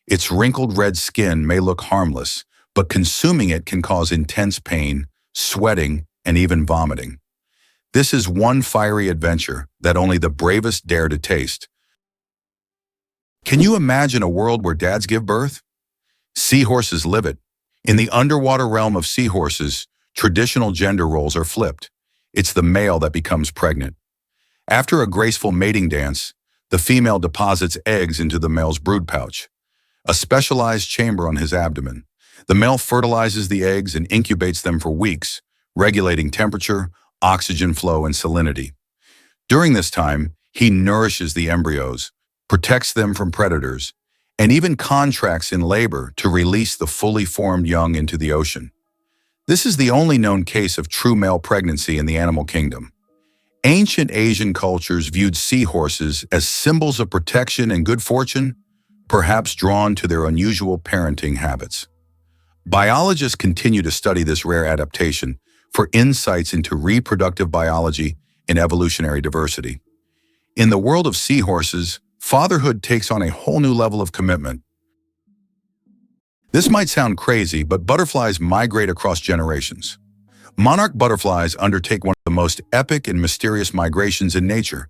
Its wrinkled red skin may look harmless, but consuming it can cause intense pain, sweating, and even vomiting. This is one fiery adventure that only the bravest dare to taste. Can you imagine a world where dads give birth? Seahorses live it. In the underwater realm of seahorses, traditional gender roles are flipped. It's the male that becomes pregnant. After a graceful mating dance, the female deposits eggs into the male's brood pouch, a specialized chamber on his abdomen. The male fertilizes the eggs and incubates them for weeks, regulating temperature, oxygen flow, and salinity. During this time, he nourishes the embryos, protects them from predators, and even contracts in labor to release the fully formed young into the ocean. This is the only known case of true male pregnancy in the animal kingdom. Ancient Asian cultures viewed seahorses as symbols of protection and good fortune, perhaps drawn to their unusual parenting habits. Biologists continue to study this rare adaptation for insights into reproductive biology and evolutionary diversity. In the world of seahorses, fatherhood takes on a whole new level of commitment. This might sound crazy, but butterflies migrate across generations. Monarch butterflies undertake one of the most epic and mysterious migrations in nature,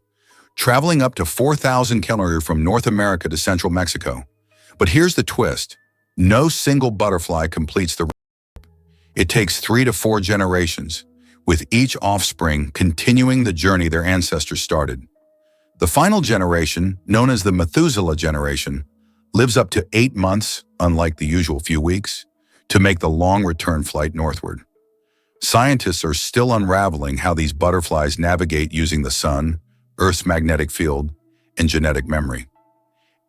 traveling up to 4,000 kilometers from North America to central Mexico. But here's the twist. No single butterfly completes the trip. It takes 3 to 4 generations, with each offspring continuing the journey their ancestors started. The final generation, known as the Methuselah generation, lives up to 8 months, unlike the usual few weeks, to make the long return flight northward. Scientists are still unraveling how these butterflies navigate using the sun, Earth's magnetic field, and genetic memory.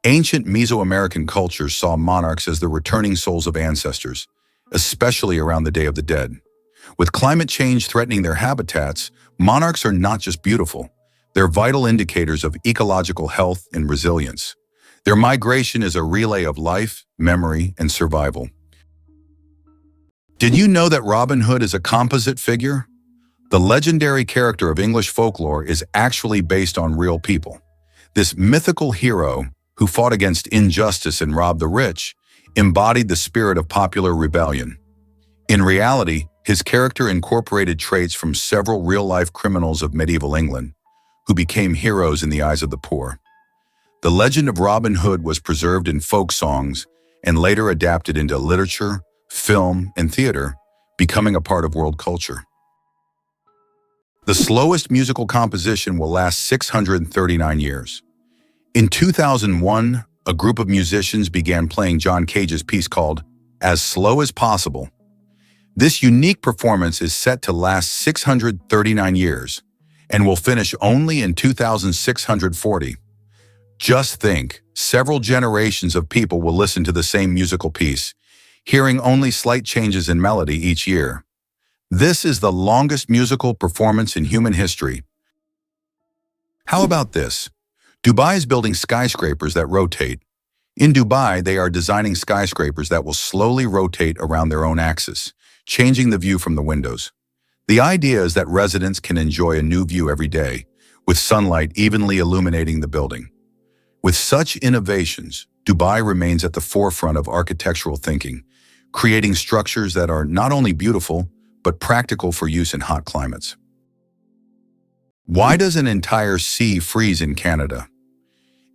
Ancient Mesoamerican cultures saw monarchs as the returning souls of ancestors, especially around the Day of the Dead. With climate change threatening their habitats, monarchs are not just beautiful, they're vital indicators of ecological health and resilience. Their migration is a relay of life, memory, and survival. Did you know that Robin Hood is a composite figure? The legendary character of English folklore is actually based on real people. This mythical hero, who fought against injustice and robbed the rich, embodied the spirit of popular rebellion. In reality, his character incorporated traits from several real-life criminals of medieval England, who became heroes in the eyes of the poor. The legend of Robin Hood was preserved in folk songs and later adapted into literature, film, and theater, becoming a part of world culture. The slowest musical composition will last 639 years. In 2001, a group of musicians began playing John Cage's piece called As Slow as Possible. This unique performance is set to last 639 years and will finish only in 2640. Just think, several generations of people will listen to the same musical piece, hearing only slight changes in melody each year. This is the longest musical performance in human history. How about this? Dubai is building skyscrapers that rotate. In Dubai, they are designing skyscrapers that will slowly rotate around their own axis, changing the view from the windows. The idea is that residents can enjoy a new view every day, with sunlight evenly illuminating the building. With such innovations, Dubai remains at the forefront of architectural thinking, creating structures that are not only beautiful, but practical for use in hot climates. Why does an entire sea freeze in Canada?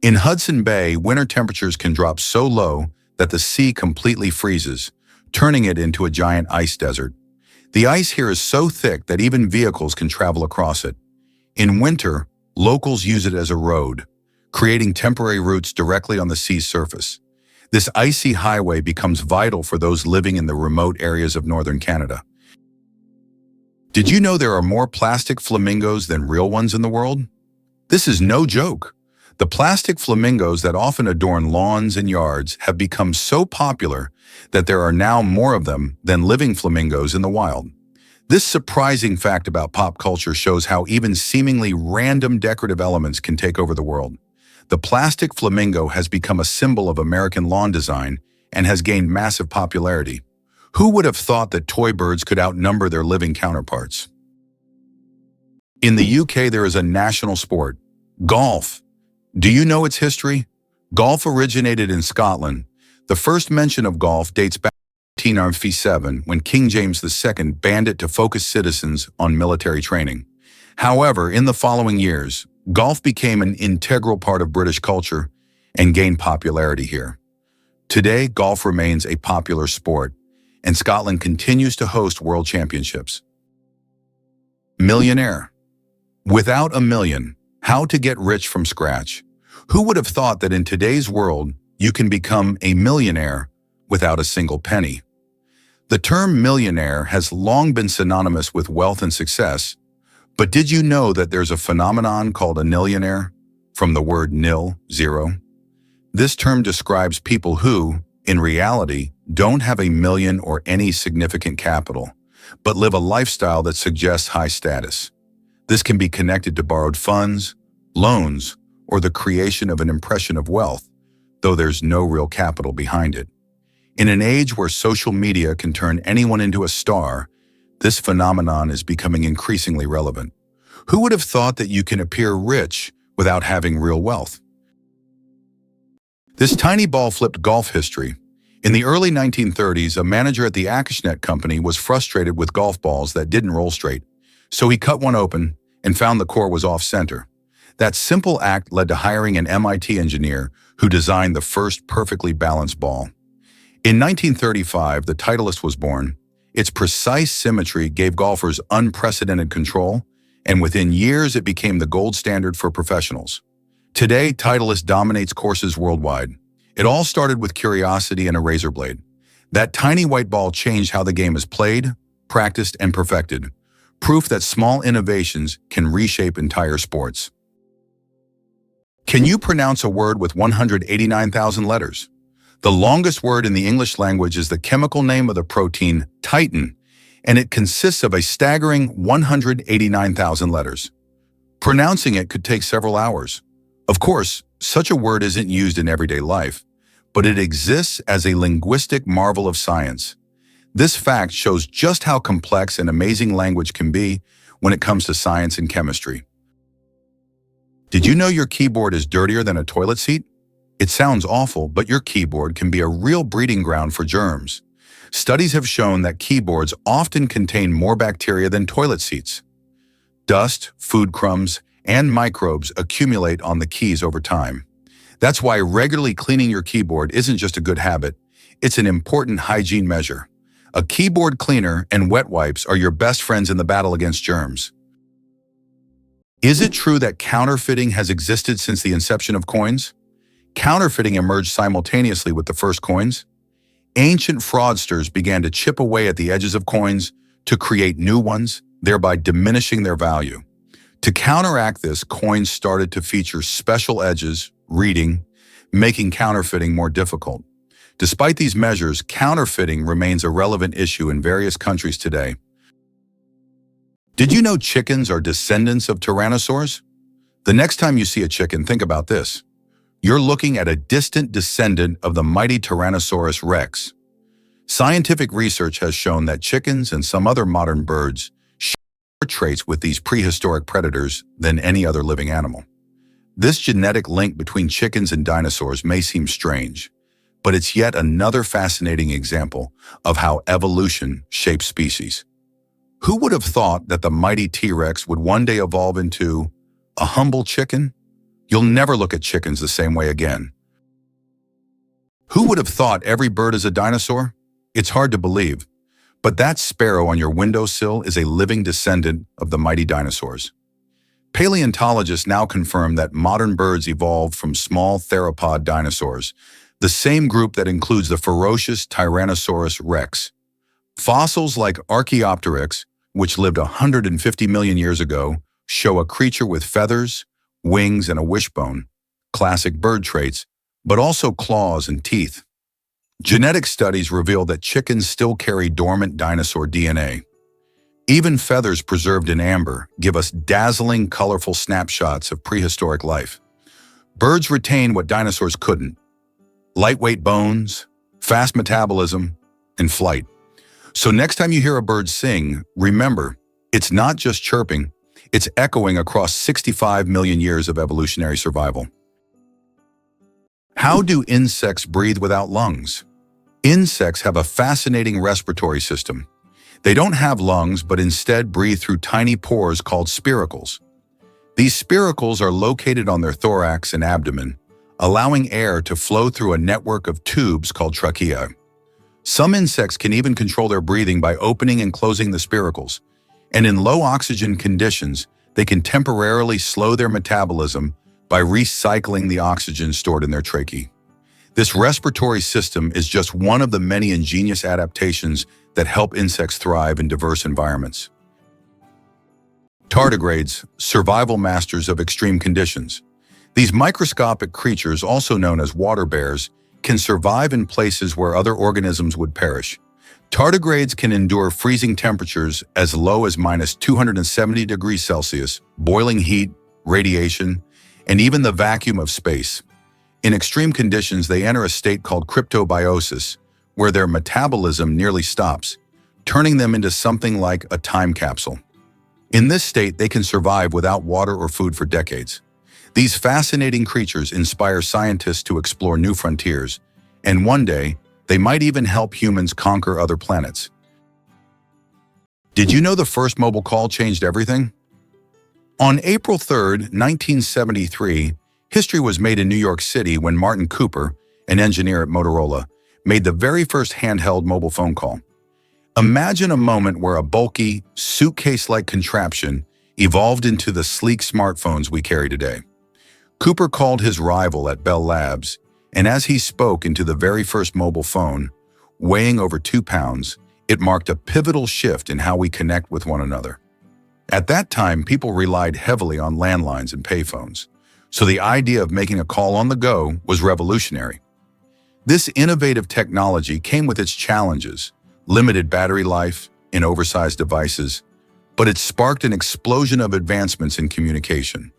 In Hudson Bay, winter temperatures can drop so low that the sea completely freezes, turning it into a giant ice desert. The ice here is so thick that even vehicles can travel across it. In winter, locals use it as a road, creating temporary routes directly on the sea's surface. This icy highway becomes vital for those living in the remote areas of northern Canada. Did you know there are more plastic flamingos than real ones in the world? This is no joke. The plastic flamingos that often adorn lawns and yards have become so popular that there are now more of them than living flamingos in the wild. This surprising fact about pop culture shows how even seemingly random decorative elements can take over the world. The plastic flamingo has become a symbol of American lawn design and has gained massive popularity. Who would have thought that toy birds could outnumber their living counterparts? In the UK, there is a national sport, Golf. Do you know its history? Golf originated in Scotland. The first mention of golf dates back to 1897 when King James II banned it to focus citizens on military training. However, in the following years, golf became an integral part of British culture and gained popularity here. Today, golf remains a popular sport, and Scotland continues to host world championships. Millionaire. Without a million, how to get rich from scratch? Who would have thought that in today's world, you can become a millionaire without a single penny? The term millionaire has long been synonymous with wealth and success, but did you know that there's a phenomenon called a nillionaire, from the word nil, zero? This term describes people who, in reality, don't have a million or any significant capital, but live a lifestyle that suggests high status. This can be connected to borrowed funds, loans, or the creation of an impression of wealth, though there's no real capital behind it. In an age where social media can turn anyone into a star, this phenomenon is becoming increasingly relevant. Who would have thought that you can appear rich without having real wealth? This tiny ball flipped golf history. In the early 1930s, a manager at the Acushnet Company was frustrated with golf balls that didn't roll straight, so he cut one open and found the core was off-center. That simple act led to hiring an MIT engineer who designed the first perfectly balanced ball. In 1935, the Titleist was born. Its precise symmetry gave golfers unprecedented control, and within years it became the gold standard for professionals. Today, Titleist dominates courses worldwide. It all started with curiosity and a razor blade. That tiny white ball changed how the game is played, practiced, and perfected. Proof that small innovations can reshape entire sports. Can you pronounce a word with 189,000 letters? The longest word in the English language is the chemical name of the protein titin, and it consists of a staggering 189,000 letters. Pronouncing it could take several hours. Of course, such a word isn't used in everyday life, but it exists as a linguistic marvel of science. This fact shows just how complex and amazing language can be when it comes to science and chemistry. Did you know your keyboard is dirtier than a toilet seat? It sounds awful, but your keyboard can be a real breeding ground for germs. Studies have shown that keyboards often contain more bacteria than toilet seats. Dust, food crumbs, and microbes accumulate on the keys over time. That's why regularly cleaning your keyboard isn't just a good habit, it's an important hygiene measure. A keyboard cleaner and wet wipes are your best friends in the battle against germs. Is it true that counterfeiting has existed since the inception of coins? Counterfeiting emerged simultaneously with the first coins. Ancient fraudsters began to chip away at the edges of coins to create new ones, thereby diminishing their value. To counteract this, coins started to feature special edges, reading, making counterfeiting more difficult. Despite these measures, counterfeiting remains a relevant issue in various countries today. Did you know chickens are descendants of tyrannosaurs? The next time you see a chicken, think about this. You're looking at a distant descendant of the mighty Tyrannosaurus rex. Scientific research has shown that chickens and some other modern birds share more traits with these prehistoric predators than any other living animal. This genetic link between chickens and dinosaurs may seem strange, but it's yet another fascinating example of how evolution shapes species. Who would have thought that the mighty T-Rex would one day evolve into a humble chicken? You'll never look at chickens the same way again. Who would have thought every bird is a dinosaur? It's hard to believe, but that sparrow on your windowsill is a living descendant of the mighty dinosaurs. Paleontologists now confirm that modern birds evolved from small theropod dinosaurs, the same group that includes the ferocious Tyrannosaurus rex. Fossils like Archaeopteryx, which lived 150 million years ago, show a creature with feathers, wings, and a wishbone, classic bird traits, but also claws and teeth. Genetic studies reveal that chickens still carry dormant dinosaur DNA. Even feathers preserved in amber give us dazzling, colorful snapshots of prehistoric life. Birds retain what dinosaurs couldn't: lightweight bones, fast metabolism, and flight. So next time you hear a bird sing, remember, it's not just chirping, It's echoing across 65 million years of evolutionary survival. How do insects breathe without lungs? Insects have a fascinating respiratory system. They don't have lungs, but instead breathe through tiny pores called spiracles. These spiracles are located on their thorax and abdomen, allowing air to flow through a network of tubes called trachea. Some insects can even control their breathing by opening and closing the spiracles, and in low oxygen conditions, they can temporarily slow their metabolism by recycling the oxygen stored in their tracheae. This respiratory system is just one of the many ingenious adaptations that help insects thrive in diverse environments. Tardigrades, survival masters of extreme conditions. These microscopic creatures, also known as water bears, can survive in places where other organisms would perish. Tardigrades can endure freezing temperatures as low as -270 degrees Celsius, boiling heat, radiation, and even the vacuum of space. In extreme conditions, they enter a state called cryptobiosis, where their metabolism nearly stops, turning them into something like a time capsule. In this state, they can survive without water or food for decades. These fascinating creatures inspire scientists to explore new frontiers, and one day, they might even help humans conquer other planets. Did you know the first mobile call changed everything? On April 3, 1973, history was made in New York City when Martin Cooper, an engineer at Motorola, made the very first handheld mobile phone call. Imagine a moment where a bulky, suitcase-like contraption evolved into the sleek smartphones we carry today. Cooper called his rival at Bell Labs, and as he spoke into the very first mobile phone, weighing over 2 pounds, it marked a pivotal shift in how we connect with one another. At that time, people relied heavily on landlines and payphones, so the idea of making a call on the go was revolutionary. This innovative technology came with its challenges, limited battery life and oversized devices, but it sparked an explosion of advancements in communication.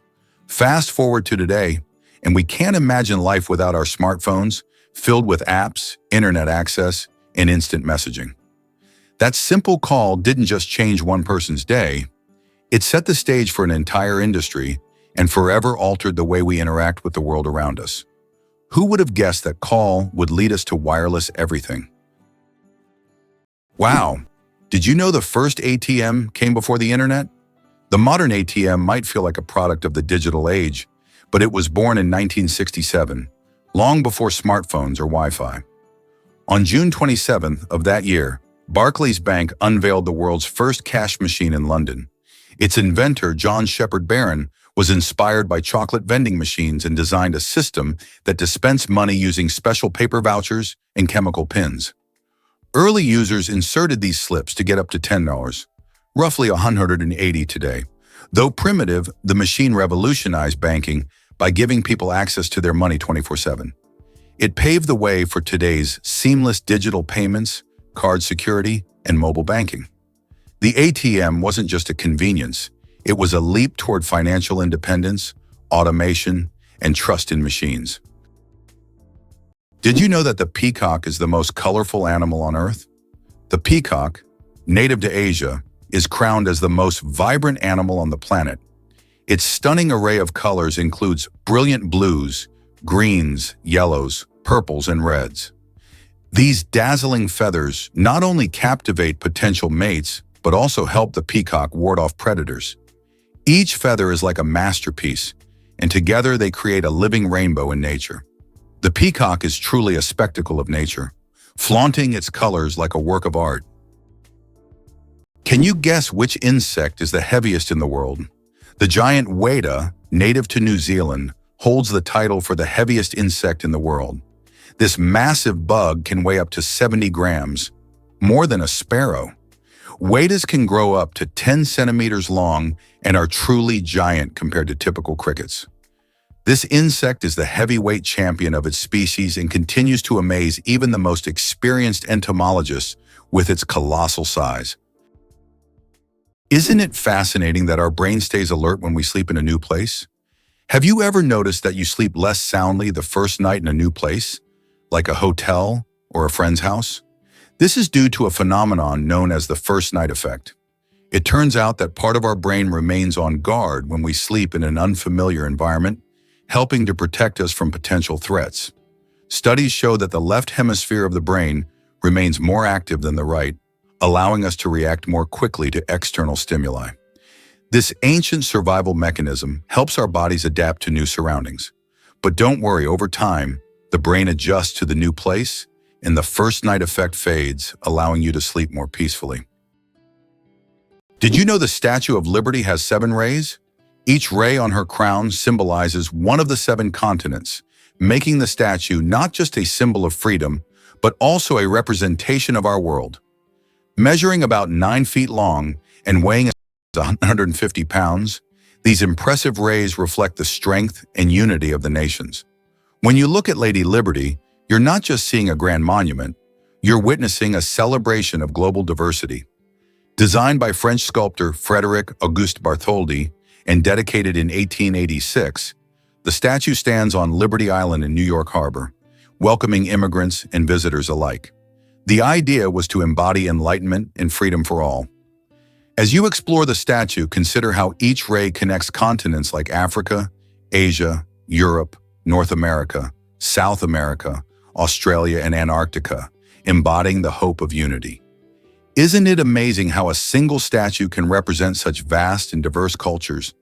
Fast forward to today, and we can't imagine life without our smartphones, filled with apps, internet access, and instant messaging. That simple call didn't just change one person's day, it set the stage for an entire industry and forever altered the way we interact with the world around us. Who would have guessed that call would lead us to wireless everything? Wow! Did you know the first ATM came before the internet? The modern ATM might feel like a product of the digital age, but it was born in 1967, long before smartphones or Wi-Fi. On June 27th of that year, Barclays Bank unveiled the world's first cash machine in London. Its inventor, John Shepherd Barron, was inspired by chocolate vending machines and designed a system that dispensed money using special paper vouchers and chemical pins. Early users inserted these slips to get up to $10, roughly $180 today. Though primitive, the machine revolutionized banking by giving people access to their money 24/7. It paved the way for today's seamless digital payments, card security, and mobile banking. The ATM wasn't just a convenience, it was a leap toward financial independence, automation, and trust in machines. Did you know that the peacock is the most colorful animal on Earth? The peacock, native to Asia, is crowned as the most vibrant animal on the planet. Its stunning array of colors includes brilliant blues, greens, yellows, purples, and reds. These dazzling feathers not only captivate potential mates, but also help the peacock ward off predators. Each feather is like a masterpiece, and together they create a living rainbow in nature. The peacock is truly a spectacle of nature, flaunting its colors like a work of art. Can you guess which insect is the heaviest in the world? The giant weta, native to New Zealand, holds the title for the heaviest insect in the world. This massive bug can weigh up to 70 grams, more than a sparrow. Wetas can grow up to 10 centimeters long and are truly giant compared to typical crickets. This insect is the heavyweight champion of its species and continues to amaze even the most experienced entomologists with its colossal size. Isn't it fascinating that our brain stays alert when we sleep in a new place? Have you ever noticed that you sleep less soundly the first night in a new place, like a hotel or a friend's house? This is due to a phenomenon known as the first night effect. It turns out that part of our brain remains on guard when we sleep in an unfamiliar environment, helping to protect us from potential threats. Studies show that the left hemisphere of the brain remains more active than the right, allowing us to react more quickly to external stimuli. This ancient survival mechanism helps our bodies adapt to new surroundings. But don't worry, over time, the brain adjusts to the new place, and the first night effect fades, allowing you to sleep more peacefully. Did you know the Statue of Liberty has 7 rays? Each ray on her crown symbolizes one of the 7 continents, making the statue not just a symbol of freedom, but also a representation of our world. Measuring about 9 feet long and weighing 150 pounds, these impressive rays reflect the strength and unity of the nations. When you look at Lady Liberty, you're not just seeing a grand monument, you're witnessing a celebration of global diversity. Designed by French sculptor Frédéric Auguste Bartholdi and dedicated in 1886, the statue stands on Liberty Island in New York Harbor, welcoming immigrants and visitors alike. The idea was to embody enlightenment and freedom for all. As you explore the statue, consider how each ray connects continents like Africa, Asia, Europe, North America, South America, Australia, and Antarctica, embodying the hope of unity. Isn't it amazing how a single statue can represent such vast and diverse cultures?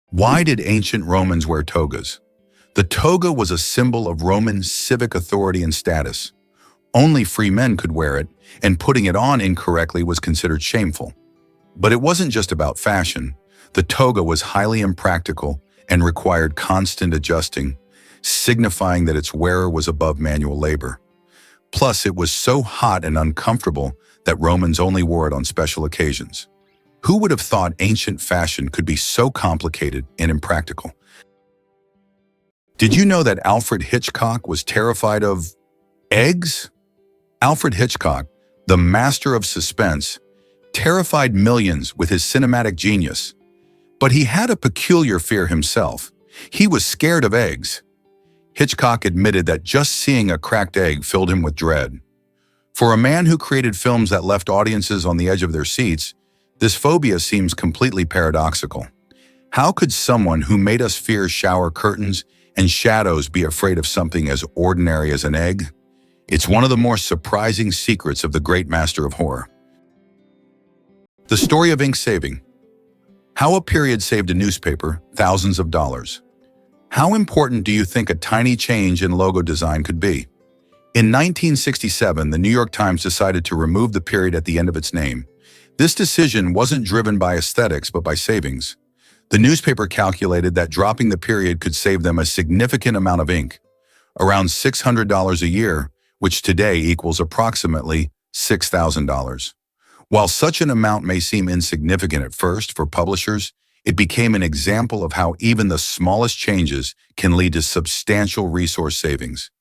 Why did ancient Romans wear togas? The toga was a symbol of Roman civic authority and status. Only free men could wear it, and putting it on incorrectly was considered shameful. But it wasn't just about fashion. The toga was highly impractical and required constant adjusting, signifying that its wearer was above manual labor. Plus, it was so hot and uncomfortable that Romans only wore it on special occasions. Who would have thought ancient fashion could be so complicated and impractical? Did you know that Alfred Hitchcock was terrified of eggs? Alfred Hitchcock, the master of suspense, terrified millions with his cinematic genius. But he had a peculiar fear himself. He was scared of eggs. Hitchcock admitted that just seeing a cracked egg filled him with dread. For a man who created films that left audiences on the edge of their seats, this phobia seems completely paradoxical. How could someone who made us fear shower curtains and shadows be afraid of something as ordinary as an egg? It's one of the more surprising secrets of the great master of horror. The story of ink saving. How a period saved a newspaper thousands of dollars. How important do you think a tiny change in logo design could be? In 1967, the New York Times decided to remove the period at the end of its name. This decision wasn't driven by aesthetics, but by savings. The newspaper calculated that dropping the period could save them a significant amount of ink, around $600 a year, which today equals approximately $6,000. While such an amount may seem insignificant at first for publishers, it became an example of how even the smallest changes can lead to substantial resource savings.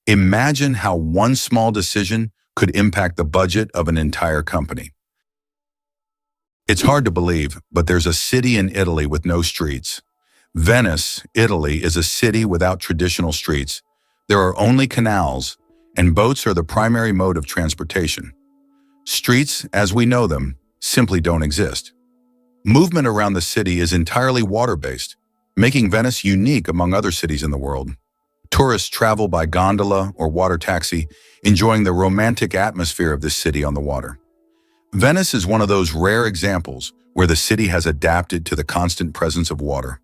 Imagine how one small decision could impact the budget of an entire company. It's hard to believe, but there's a city in Italy with no streets. Venice, Italy, is a city without traditional streets. There are only canals, and boats are the primary mode of transportation. Streets, as we know them, simply don't exist. Movement around the city is entirely water-based, making Venice unique among other cities in the world. Tourists travel by gondola or water taxi, enjoying the romantic atmosphere of this city on the water. Venice is one of those rare examples where the city has adapted to the constant presence of water.